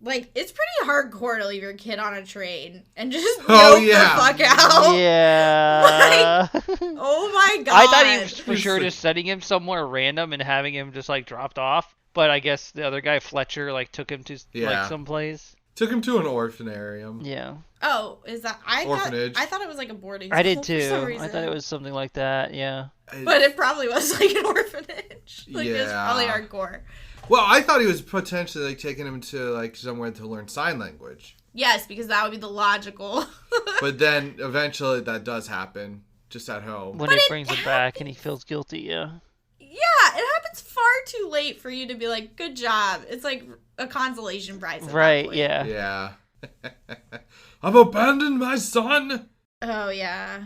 like, it's pretty hardcore to leave your kid on a train and just nope the fuck out. Yeah. Like, oh my god. I thought he was for sure just sending him somewhere random and having him just, like, dropped off. But I guess the other guy, Fletcher, like, took him to, like, someplace. Took him to an orphanarium. Yeah. Oh, is that... Orphanage. I thought it was like a boarding school. I did too. For some reason. I thought it was something like that, yeah. But it probably was like an orphanage. Like, it was probably hardcore. Well, I thought he was potentially, like, taking him to, like, somewhere to learn sign language. Yes, because that would be the logical. But then, eventually, that does happen. Just at home. When he brings him back and he feels guilty, yeah. Yeah, it happens far too late for you to be like, good job. It's like a consolation prize. Right, yeah. Yeah. I've abandoned my son. Oh, yeah.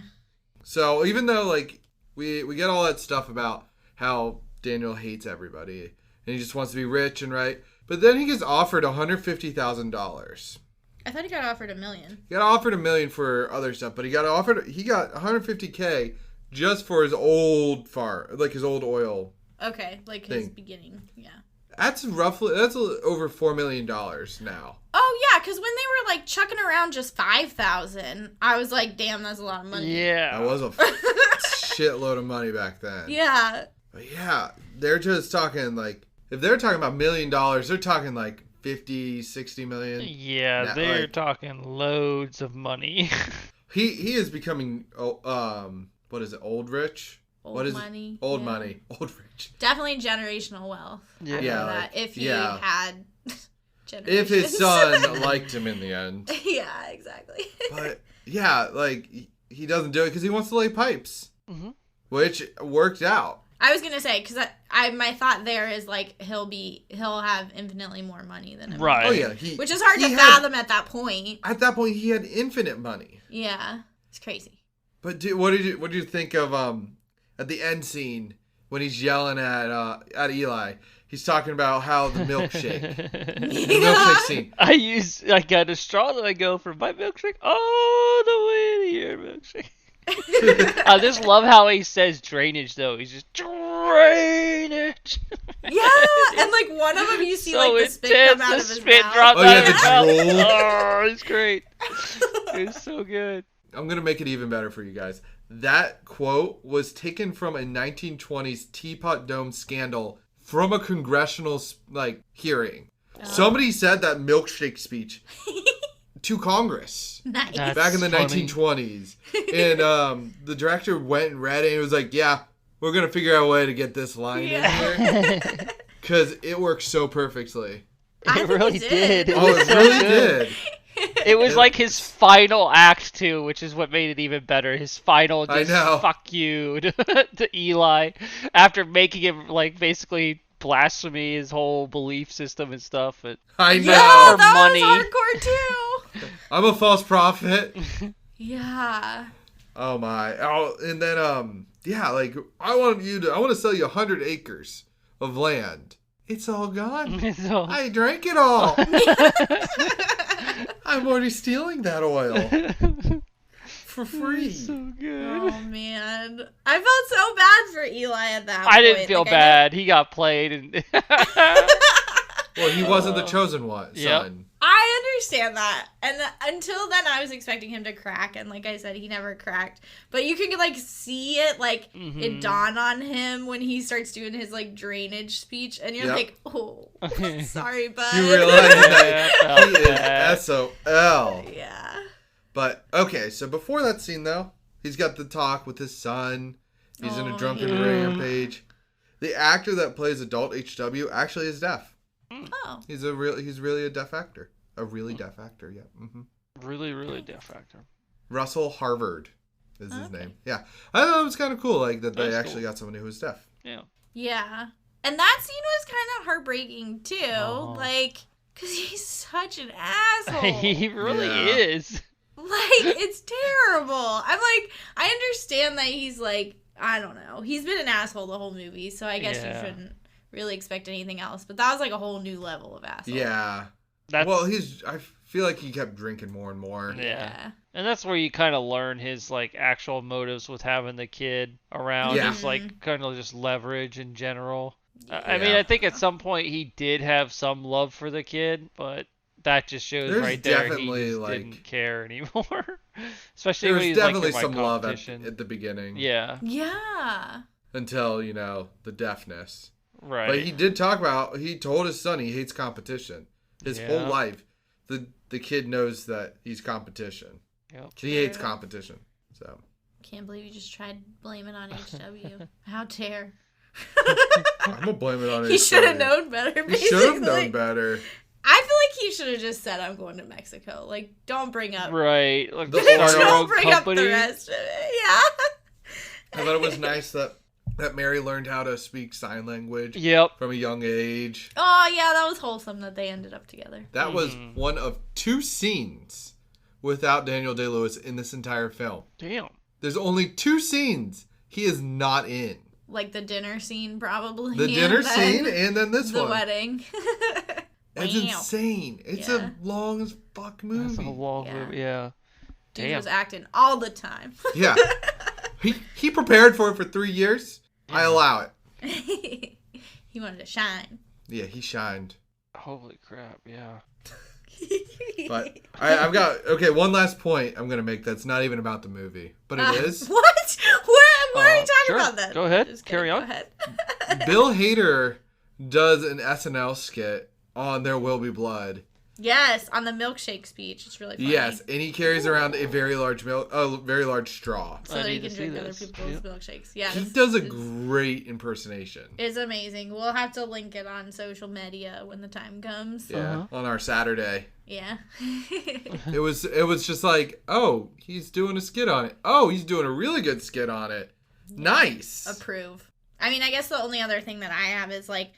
So, even though, like, we get all that stuff about how Daniel hates everybody, and he just wants to be rich and right, but then he gets offered $150,000. I thought he got offered $1 million. He got offered $1 million for other stuff, but he got $150K just for his old his old oil. Okay, like his beginning, yeah. That's over $4 million now. Oh yeah, because when they were like chucking around just $5,000, I was like, damn, that's a lot of money. Yeah, that was a shitload of money back then. Yeah. But yeah, they're just talking like, if they're talking about $1 million, they're talking like 50, 60 million. Yeah, they're talking loads of money. He is becoming what is it? Old rich? Old money. Old money. Old rich. Definitely generational wealth. Yeah. If he had if his son liked him in the end. Yeah, exactly. But yeah, like he doesn't do it because he wants to lay pipes, which worked out. I was gonna say, because my thought there is like he'll have infinitely more money than him. Right. Oh yeah, which is hard to fathom at that point. At that point, he had infinite money. Yeah, it's crazy. But what did you think of at the end scene when he's yelling at Eli? He's talking about how the milkshake, the milkshake scene. I got a straw that I go from my milkshake all the way to your milkshake. I just love how he says drainage though. He's just drainage. Yeah, and like one of them you see so like the spit come out of his mouth. Drop oh yeah, out the of his drool. Oh, it's great. It's so good. I'm gonna make it even better for you guys. That quote was taken from a 1920s Teapot Dome scandal from a congressional hearing. Oh. Somebody said that milkshake speech to Congress. Nice. Back in the 1920s. And the director went and read it and it was like, yeah, we're going to figure out a way to get this line in here. Because it works so perfectly. It really did. Oh, it really did. It was like his final act too, which is what made it even better. His final just fuck you to Eli after making him like basically blasphemy his whole belief system and stuff. I know. Yeah, that money. Was hardcore too. I'm a false prophet. Yeah. Oh my. Oh, and then yeah, like I want to sell you 100 acres of land. It's all gone. I drank it all. I'm already stealing that oil for free. So good. Oh man, I felt so bad for Eli at that point. I didn't feel bad. He got played, and well, he wasn't the chosen one. Yep. Son. I understand that, and until then, I was expecting him to crack, and like I said, he never cracked. But you can like see it, like it dawn on him when he starts doing his like drainage speech, and you're like, oh, sorry, bud. You realize that he is SOL. Yeah. But okay, so before that scene though, he's got the talk with his son. He's in a drunken rampage. The actor that plays adult HW actually is deaf. Oh. He's really a deaf actor. A really deaf actor, yeah. Mm-hmm. Really, really deaf actor. Russell Harvard is his name. Yeah. I thought it was kind of cool, like that they actually got somebody who was deaf. Yeah. Yeah. And that scene was kind of heartbreaking too. Like, because he's such an asshole. He really is. Like, it's terrible. I'm like, I understand that he's like, I don't know. He's been an asshole the whole movie, so I guess you shouldn't really expect anything else. But that was like a whole new level of asshole. Yeah. Well, I feel like he kept drinking more and more. Yeah. And that's where you kind of learn his like actual motives with having the kid around. Yeah. Just like kind of just leverage in general. I mean, I think at some point he did have some love for the kid, but that just shows right there he just didn't care anymore. Especially when he's definitely like, some love at the beginning. Yeah. Until, the deafness. Right. But he did talk about, he told his son he hates competition. His whole life, the kid knows that he's competition. Yep. He hates competition. So. Can't believe you just tried blaming on HW. How dare. I'm going to blame it on He should have known better, basically. He should have known better. I feel like he should have just said, I'm going to Mexico. Like, don't bring up... Right. Like don't bring up the rest of it. Yeah. I thought it was nice that Mary learned how to speak sign language from a young age. Oh, yeah, that was wholesome that they ended up together. That was one of 2 scenes without Daniel Day-Lewis in this entire film. Damn. There's only 2 scenes he is not in. Like the dinner scene, probably. The dinner scene, and then this one. The wedding. It's insane. It's a long as fuck movie. It's a long movie, yeah. Dude was acting all the time. Yeah. He prepared for it for 3 years. Yeah. I allow it. He wanted to shine. Yeah, he shined. Holy crap, yeah. But I've got one last point I'm gonna make that's not even about the movie, but it is. What? Why are you talking about that? Go ahead. Carry on. Go ahead. Bill Hader does an SNL skit on There Will Be Blood, Yes, on the milkshake speech. It's really funny. Yes, and he carries around a very large straw. So that he can drink other people's milkshakes. Yes. He does a great impersonation. It's amazing. We'll have to link it on social media when the time comes. Yeah, on our Saturday. Yeah. It was just like, oh, he's doing a skit on it. Oh, he's doing a really good skit on it. Nice. Approve. I mean, I guess the only other thing that I have is like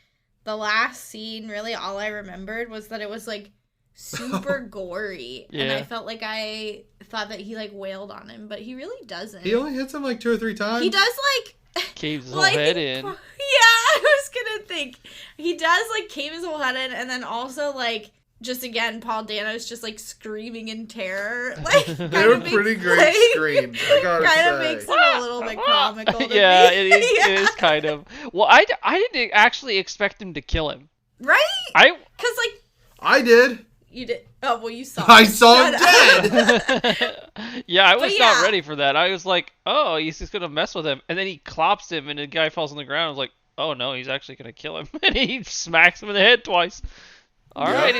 the last scene, really all I remembered was that it was like super gory. Yeah. And I felt like I thought that he like wailed on him, but he really doesn't. He only hits him like 2 or 3 times. He does like caves his whole head in. Yeah, I was gonna think. He does like cave his whole head in, and then also like just again, Paul Dano's just like screaming in terror. Like they were pretty great screams. I gotta kind say. of makes it a little bit comical. To Yeah, me. it is kind of. Well, I didn't actually expect him to kill him. Right? Because like I did. you did. Oh well, you saw. I saw him Shut dead. Yeah, I was yeah. not ready for that. I was like, oh, he's just gonna mess with him, and then he clops him, and the guy falls on the ground. I was like, oh no, he's actually gonna kill him, and he smacks him in the head twice. Alrighty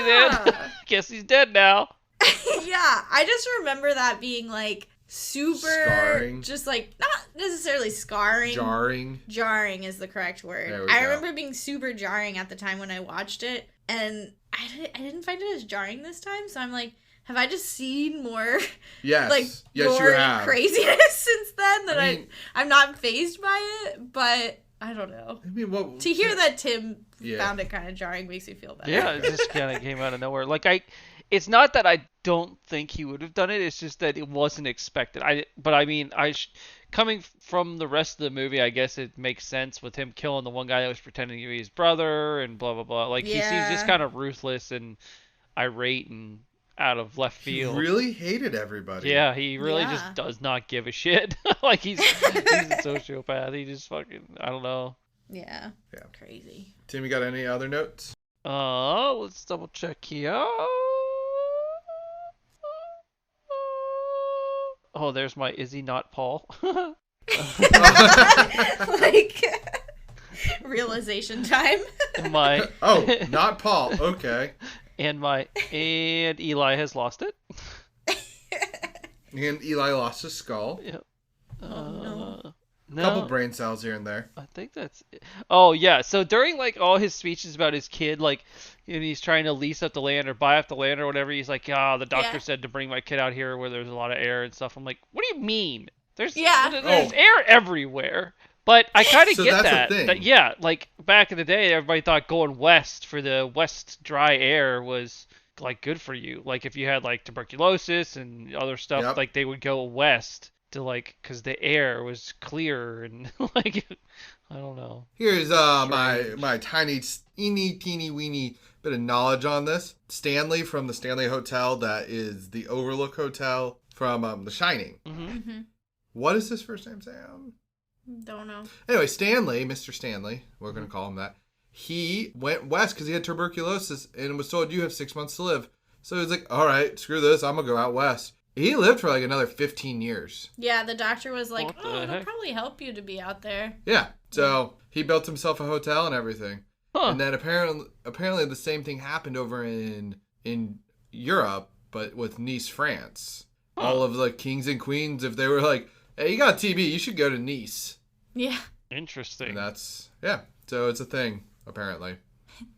then. Guess he's dead now. Yeah, I just remember that being like super Scarring. just like not necessarily scarring. Jarring is the correct word. There we I go. remember being super jarring at the time when I watched it, and I didn't find it as jarring this time. So I'm like, have I just seen more Yes. like yes, gore you and have. craziness since then that I mean- I'm not fazed by it? But I don't know. I mean, what? To hear that Tim Yeah. found it kind of jarring makes me feel better. Yeah, it just kind of came out of nowhere. Like it's not that I don't think he would have done it. It's just that it wasn't expected. But I mean, coming from the rest of the movie, I guess it makes sense with him killing the one guy that was pretending to be his brother and blah blah blah. Like he seems just kind of ruthless and irate and out of left He field. really hated everybody. Yeah, he really Yeah. just does not give a shit. Like he's a sociopath. He just fucking, I don't know. Yeah. Yeah. Crazy. Tim, you got any other notes? Let's double check here. Oh, there's my is he not Paul? Like realization time. my Oh, not Paul. Okay. and Eli has lost it. And Eli lost his skull. Yep. no. No, Couple brain cells here and there. I think that's it. Oh yeah, so during like all his speeches about his kid, like and he's trying to lease up the land or buy up the land or whatever, he's like, the doctor Yeah. said to bring my kid out here where there's a lot of air and stuff. I'm like, what do you mean? There's Yeah. air everywhere. But I kind of So get that's the that. thing. Yeah, like back in the day, everybody thought going west for the west dry air was like good for you. Like if you had like tuberculosis and other stuff, Yep. like they would go west to like because the air was clear and like I don't know. Here's my tiny teeny weeny bit of knowledge on this. Stanley from the Stanley Hotel, that is the Overlook Hotel from The Shining. Mm-hmm. What is his first name, Sam? Don't know. Anyway, Stanley, Mr. Stanley, we're going to call him that. He went west because he had tuberculosis and was told you have 6 months to live. So he's like, all right, screw this. I'm going to go out west. He lived for like another 15 years. Yeah, the doctor was like, What the it'll heck? probably help you to be out there. Yeah. So he built himself a hotel and everything. Huh. And then apparently the same thing happened over in Europe, but with Nice, France. Huh. All of the kings and queens, if they were like, hey, you got TB, you should go to Nice. Yeah. Interesting. And that's, yeah. So it's a thing, apparently.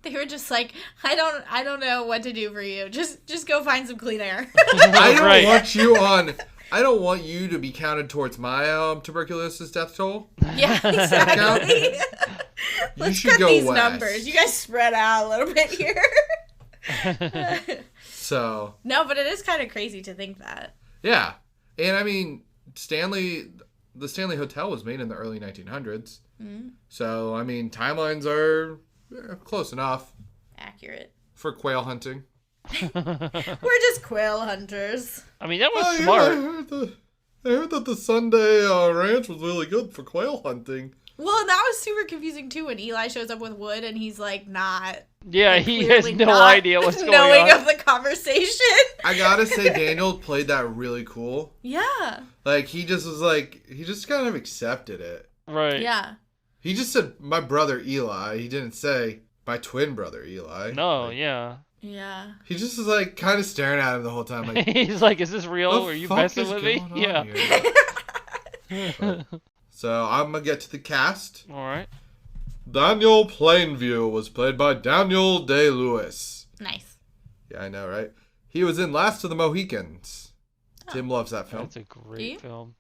They were just like, I don't know what to do for you. Just go find some clean air. I don't Right. want you on. I don't want you to be counted towards my tuberculosis death toll. Yeah, exactly. Let's should cut go these west. numbers. You guys spread out a little bit here. So No, but it is kind of crazy to think that. yeah, and I mean the Stanley Hotel was made in the early 1900s. Mm, So I mean timelines are close enough accurate. for quail hunting. We're just quail hunters. I mean, that was Oh, yeah, smart. I heard that the Sunday ranch was really good for quail hunting. Well, and that was super confusing too when Eli shows up with wood and he's like not. Yeah, like, he has clearly no not idea what's going knowing on. of the conversation. I gotta say, Daniel played that really cool. Yeah. Like he just kind of accepted it. Right. Yeah. He just said my brother Eli. He didn't say my twin brother Eli. No, Like, yeah. Yeah. He just was like kind of staring at him the whole time. Like, He's like, is this real? "The Are you fuck messing is with me? going on Yeah. here?" So I'm gonna get to the cast. All right. Daniel Plainview was played by Daniel Day-Lewis. Nice. Yeah, I know, right? He was in Last of the Mohicans. Oh. Tim loves that film. That's a great film.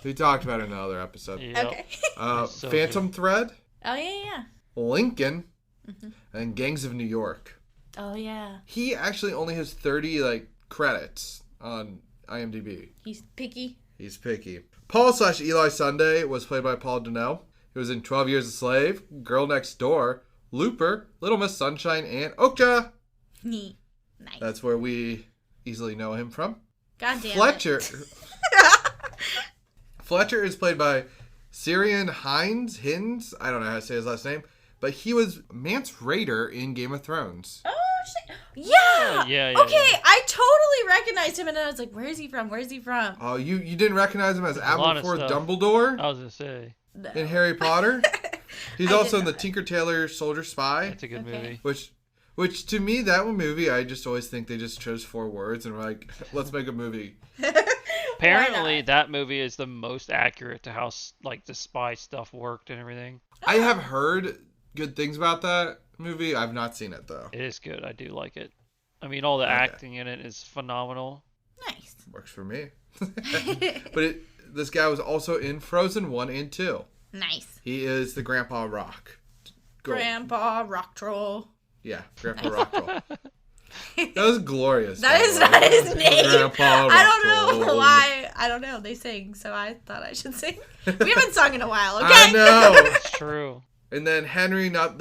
We talked about it in another episode. Yep. Okay. It's so Phantom Thread, Oh, yeah. Lincoln, Mhm. and Gangs of New York. Oh, yeah. He actually only has 30 credits on IMDb. He's picky. He's picky. Paul/Eli Sunday was played by Paul Dano. He was in 12 Years a Slave, Girl Next Door, Looper, Little Miss Sunshine, and Okja. Neat. Nice. That's where we easily know him from. God damn Fletcher. it. Fletcher is played by Syrian Hines. I don't know how to say his last name. But he was Mance Rayder in Game of Thrones. Oh, shit. Yeah. Yeah. Okay, I totally recognized him, and I was like, where is he from? Where's he from? Oh, you didn't recognize him as a lot of Aberforth stuff. Dumbledore I was gonna say No. in Harry Potter? He's I also did in the not. Tinker Tailor Soldier Spy. that's a good Okay. movie. Which to me, that one movie, I just always think they just chose 4 words and were like, let's make a movie. Apparently, that movie is the most accurate to how the spy stuff worked and everything. I have heard good things about that movie. I've not seen it, though. It is good. I do like it. I mean, all the Okay. acting in it is phenomenal. Nice. Works for me. But this guy was also in Frozen 1 and 2. Nice. He is the Grandpa Rock. Grandpa Rock Troll. Yeah, Grandpa Rock Troll. That was glorious. That by is the not way. his name. Grandpa Rock I don't know Troll. why. I don't know. They sing, so I thought I should sing. We haven't sung in a while, okay? I know. It's true. And then Henry, not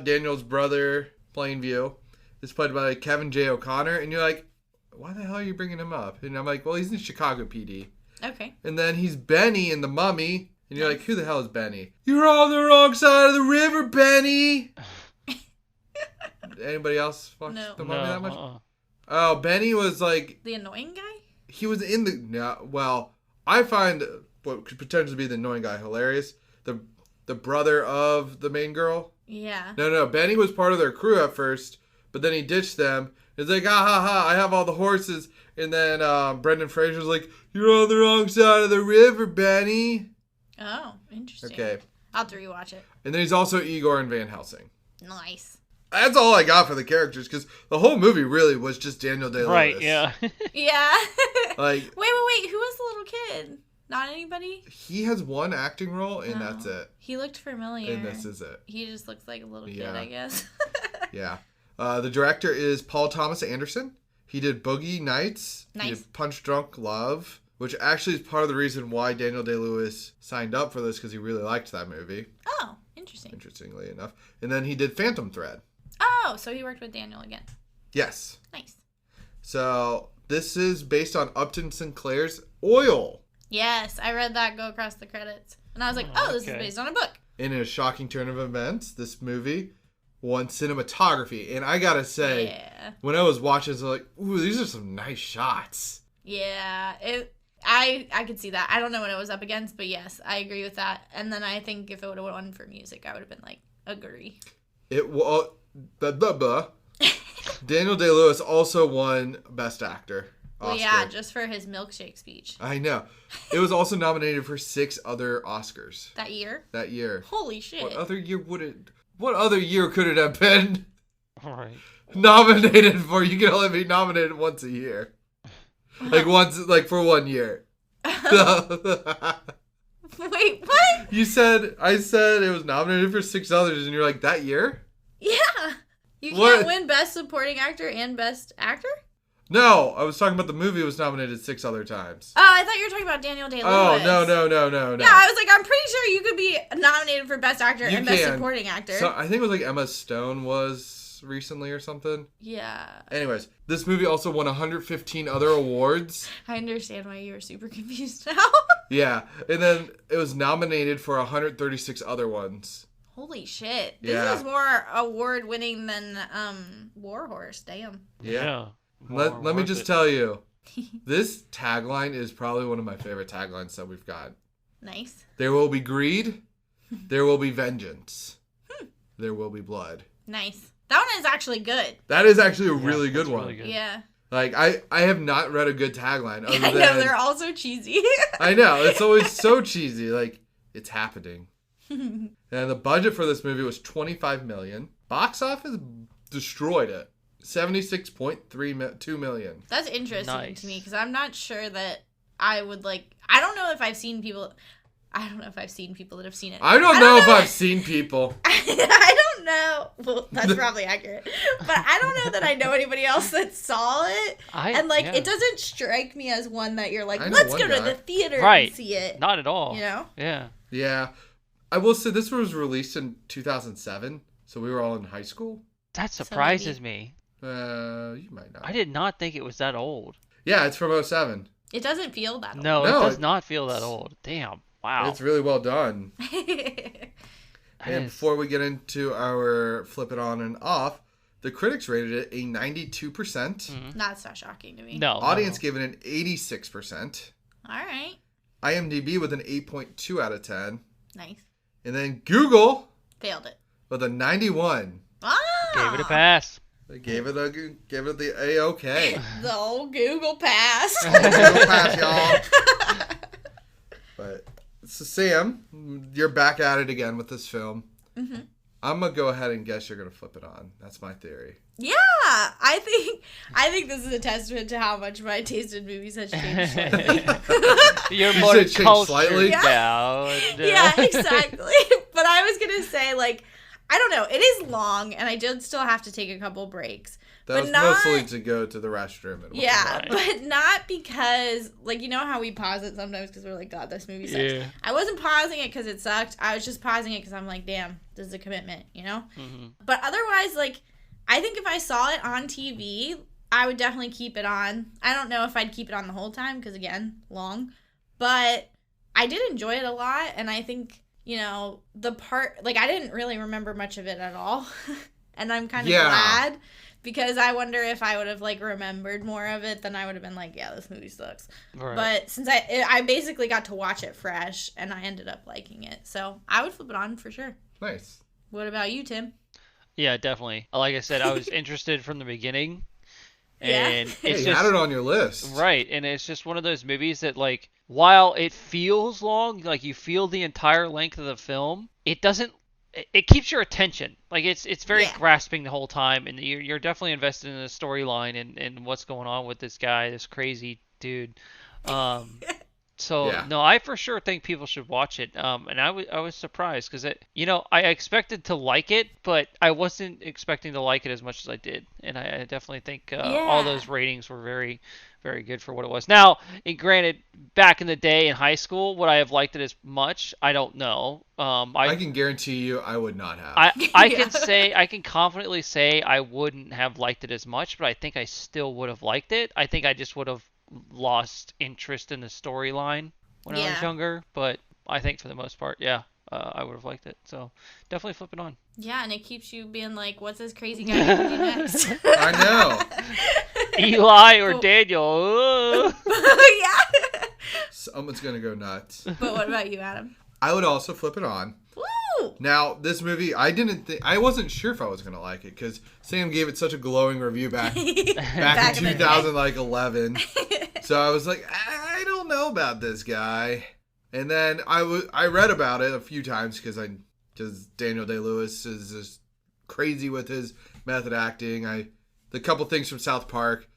Daniel's brother, Plainview, is played by Kevin J. O'Connor. And you're like, why the hell are you bringing him up? And I'm like, well, he's in Chicago PD. Okay. And then he's Benny in The Mummy. And you're like, who the hell is Benny? You're on the wrong side of the river, Benny. Anybody else watch No. The Mummy that much? Uh-uh. Oh, Benny was like, The annoying guy? he was in the, no, well, I find what could potentially be the annoying guy hilarious. The brother of the main girl. Yeah. No, Benny was part of their crew at first, but then he ditched them. It's like, ha ha ha, I have all the horses. And then Brendan Fraser's like, you're on the wrong side of the river, Benny. Oh, interesting. Okay. I'll have to rewatch it. And then he's also Igor in Van Helsing. Nice. That's all I got for the characters, because the whole movie really was just Daniel Day-Lewis. Right, yeah. Yeah. Like, Wait. Who was the little kid? Not anybody? he has one acting role, and that's Oh. it. He looked familiar. And this is it. He just looks like a little kid, Yeah. I guess. Yeah. The director is Paul Thomas Anderson. He did Boogie Nights. He Nice. did Punch Drunk Love, which actually is part of the reason why Daniel Day-Lewis signed up for this, because he really liked that movie, Oh, interesting. interestingly enough. And then he did Phantom Thread. Oh, so he worked with Daniel again. Yes. Nice. So this is based on Upton Sinclair's Oil. Yes, I read that go across the credits. And I was like, oh, this is okay. based on a book. In a shocking turn of events, this movie won cinematography. And I gotta say, Yeah. when I was watching, I was like, ooh, these are some nice shots. Yeah. I could see that. I don't know what it was up against, but yes, I agree with that. And then I think if it would have won for music, I would have been like, agree. It was... Daniel Day-Lewis also won Best Actor. Oscar. Well, yeah, just for his milkshake speech. I know. It was also nominated for 6 other Oscars That year? that year. Holy shit. What other year could it have been All right. nominated for? You can only be nominated once a year. For 1 year. Wait, what? I said it was nominated for 6 others, and you're like, that year? Yeah. You What? can't win Best Supporting Actor and Best Actor? No, I was talking about the movie was nominated 6 other times. Oh, I thought you were talking about Daniel Day-Lewis. Oh, no. Yeah, I was like, I'm pretty sure you could be nominated for Best Actor You and Best can. Supporting Actor. So I think it was like Emma Stone was recently or something. Yeah. Anyways, this movie also won 115 other awards. I understand why you were super confused now. Yeah, and then it was nominated for 136 other ones. Holy shit. This Yeah. is more award winning than Warhorse. Damn. Yeah. More Let me worth just it. tell you, this tagline is probably one of my favorite taglines that we've got. Nice. There will be greed. There will be vengeance. There will be blood. Nice. That one is actually good. That is actually a really good that's one. really good. Yeah. Like, I have not read a good tagline other I than... know, they're all so cheesy. I know, it's always so cheesy. Like, it's happening. And the budget for this movie was $25 million. Box office destroyed it. $76.2 million. That's interesting Nice. to me because I'm not sure that I would like. I don't know if I've seen people. I don't know if I've seen people that have seen it. I don't know if I've seen people. I don't know. Well, that's probably accurate. But I don't know that I know anybody else that saw it. It doesn't strike me as one that you're like, I know let's one go to guy. the theater Right. and see it. Not at all. You know? Yeah. Yeah. I will say this was released in 2007, so we were all in high school. That surprises me. You might not. I did not think it was that old. Yeah, it's from 07. It doesn't feel that old. No, No, it does it- not feel that old. Damn. Wow. It's really well done. That And is- before we get into our flip it on and off, the critics rated it a 92%. Mhm. That's not shocking to me. No. Audience gave it an 86%. All right. IMDb with an 8.2 out of 10. Nice. And then Google Failed it. with a 91. Ah! Gave it a pass. They gave it the A-OK. The old Google pass. Google pass, y'all. But so Sam, you're back at it again with this film. Mm-hmm. I'm gonna go ahead and guess you're gonna flip it on. That's my theory. Yeah, I think this is a testament to how much my taste in movies has changed slightly. You're You more said change cultured slightly? now. And, Yeah, exactly. But I was gonna say, like, I don't know. It is long, and I did still have to take a couple breaks. That But was not- mostly to go to the restroom. And Yeah, Right. but not because, like, you know how we pause it sometimes because we're like, God, this movie sucks. Yeah. I wasn't pausing it because it sucked. I was just pausing it because I'm like, damn, this is a commitment, you know? Mhm. But otherwise, like, I think if I saw it on TV, I would definitely keep it on. I don't know if I'd keep it on the whole time because, again, long. But I did enjoy it a lot, and I think, you know, the part, like, I didn't really remember much of it at all. And I'm kind of Yeah. glad because I wonder if I would have, like, remembered more of it, then I would have been like, yeah, this movie sucks. Right. But since I basically got to watch it fresh, and I ended up liking it. So I would flip it on for sure. Nice. What about you, Tim? Yeah, definitely. Like I said, I was interested from the beginning. Yeah. And Hey, it's you just had it on your list. right, and it's just one of those movies that, like, while it feels long, like you feel the entire length of the film, it doesn't. It keeps your attention. Like it's very Yeah. grasping the whole time, and you're definitely invested in the storyline and what's going on with this guy, this crazy dude. So Yeah. no, I for sure think people should watch it. And I was surprised because I expected to like it, but I wasn't expecting to like it as much as I did, and I definitely think all Yeah. those ratings were very, very good for what it was. Now, granted, back in the day in high school, would I have liked it as much? I don't know. I can guarantee you I would not have. I Yeah. I can confidently say I wouldn't have liked it as much, but I think I still would have liked it. I think I just would have lost interest in the storyline when I was Yeah. younger, but I think for the most part, yeah, I would have liked it. So definitely flip it on. Yeah, and it keeps you being like, what's this crazy guy going to do next? I know. Eli or Cool. Daniel. Yeah. Someone's gonna go nuts. But what about you, Adam? I would also flip it on. Woo! Now, this movie, I wasn't sure if I was gonna like it because Sam gave it such a glowing review back in in the day. 2011. So I was like, I don't know about this guy. And then I read about it a few times because Daniel Day-Lewis is just crazy with his method acting. The couple things from South Park,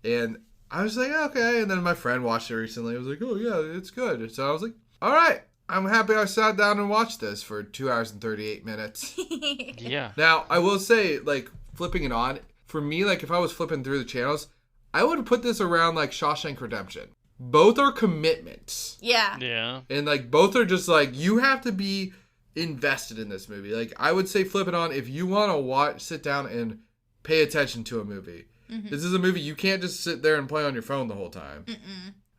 and I was like, okay. And then my friend watched it recently. I was like, oh yeah, it's good. So I was like, all right, I'm happy I sat down and watched this for 2 hours and 38 minutes. Yeah. Now, I will say, like, flipping it on, for me, like, if I was flipping through the channels, I would put this around, like, Shawshank Redemption. Both are commitments. Yeah. Yeah. And, like, both are just, like, you have to be invested in this movie. Like, I would say flip it on if you want to sit down and pay attention to a movie. This is a movie you can't just sit there and play on your phone the whole time.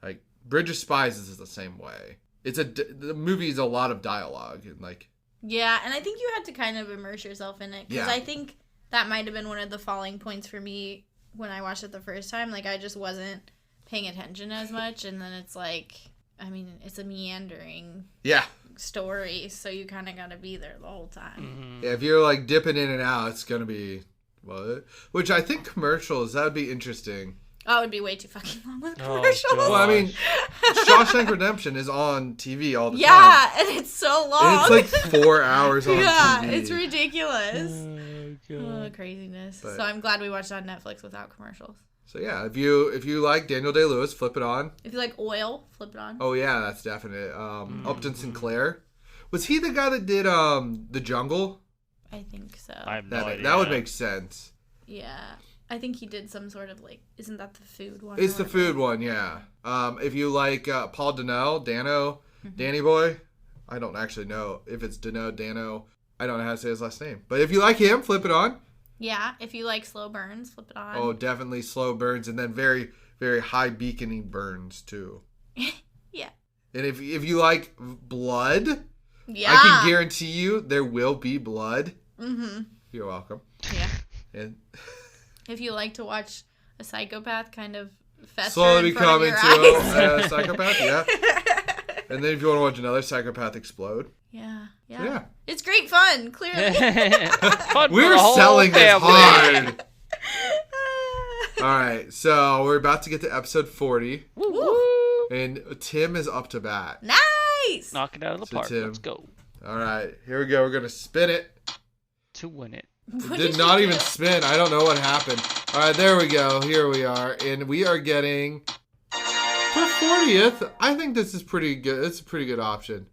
Like, Bridge of Spies is the same way. The movie is a lot of dialogue and, like... Yeah, and I think you had to kind of immerse yourself in it. Because Yeah. I think that might have been one of the falling points for me when I watched it the first time. Like, I just wasn't paying attention as much. And then it's like, I mean, it's a meandering Yeah. story, so you kind of got to be there the whole time. Mm-hmm. Yeah, if you're like dipping in and out, it's gonna be what? Which I think commercials, that would be interesting. Oh, it would be way too fucking long with Oh, commercials. God. Well, I mean, Shawshank Redemption is on TV all the time. Yeah, and it's so long. And it's like 4 hours on yeah, TV. it's ridiculous. Oh, Oh, God. craziness. But- So I'm glad we watched it on Netflix without commercials. So yeah, if you like Daniel Day-Lewis, flip it on. If you like oil, flip it on. Oh yeah, that's definite. Upton Sinclair. Was he the guy that did The Jungle? I think so. I have no That idea. that would make sense. Yeah. I think he did some sort of like, isn't that the food one? It's or the whatever? food one, yeah. If you like Paul Dano, Danny Boy, I don't actually know if it's Dano. I don't know how to say his last name. But if you like him, flip it on. Yeah. If you like slow burns, flip it on. Oh, definitely slow burns and then very, very high beaconing burns too. Yeah. And if you like blood, Yeah. I can guarantee you there will be blood. Mm-hmm. You're welcome. Yeah. And If you like to watch a psychopath kind of fester slowly in front become of your into eyes. a psychopath, yeah. And then if you want to watch another psychopath explode. Yeah. So, yeah. It's great fun, clearly. Fun for We're the whole selling this family. hard. All right, so we're about to get to episode 40, Woo, woo. and Tim is up to bat. Nice. Knock it out of the So, park. Tim. Let's go. All right, here we go. We're going to spin it. To win it. It What did you not do? even spin. I don't know what happened. All right, there we go. Here we are. And we are getting, for 40th, I think this is pretty good. It's a pretty good option.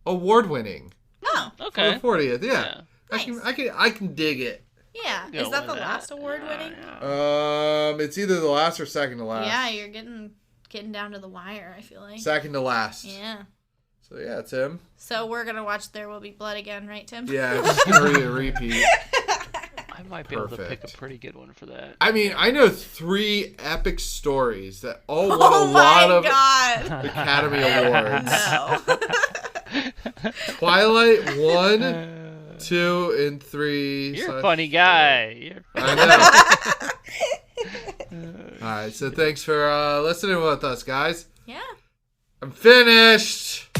Award-winning. Oh, Okay. For 40th, yeah. Yeah. I can dig it. yeah. Go Is that the with last award winning? Yeah. It's either the last or second to last. Yeah, you're getting down to the wire, I feel like. Second to last. Yeah. So yeah, Tim. So we're going to watch There Will Be Blood again, right, Tim? Yeah, just gonna read a repeat. I might be able to pick a Perfect. pretty good one for that. I mean, I know 3 epic stories that all won Oh a lot my of God. Academy Awards. No. Twilight 1, 2, and 3. You're a funny guy. You're I know. All right, so thanks for listening with us, guys. Yeah. I'm finished.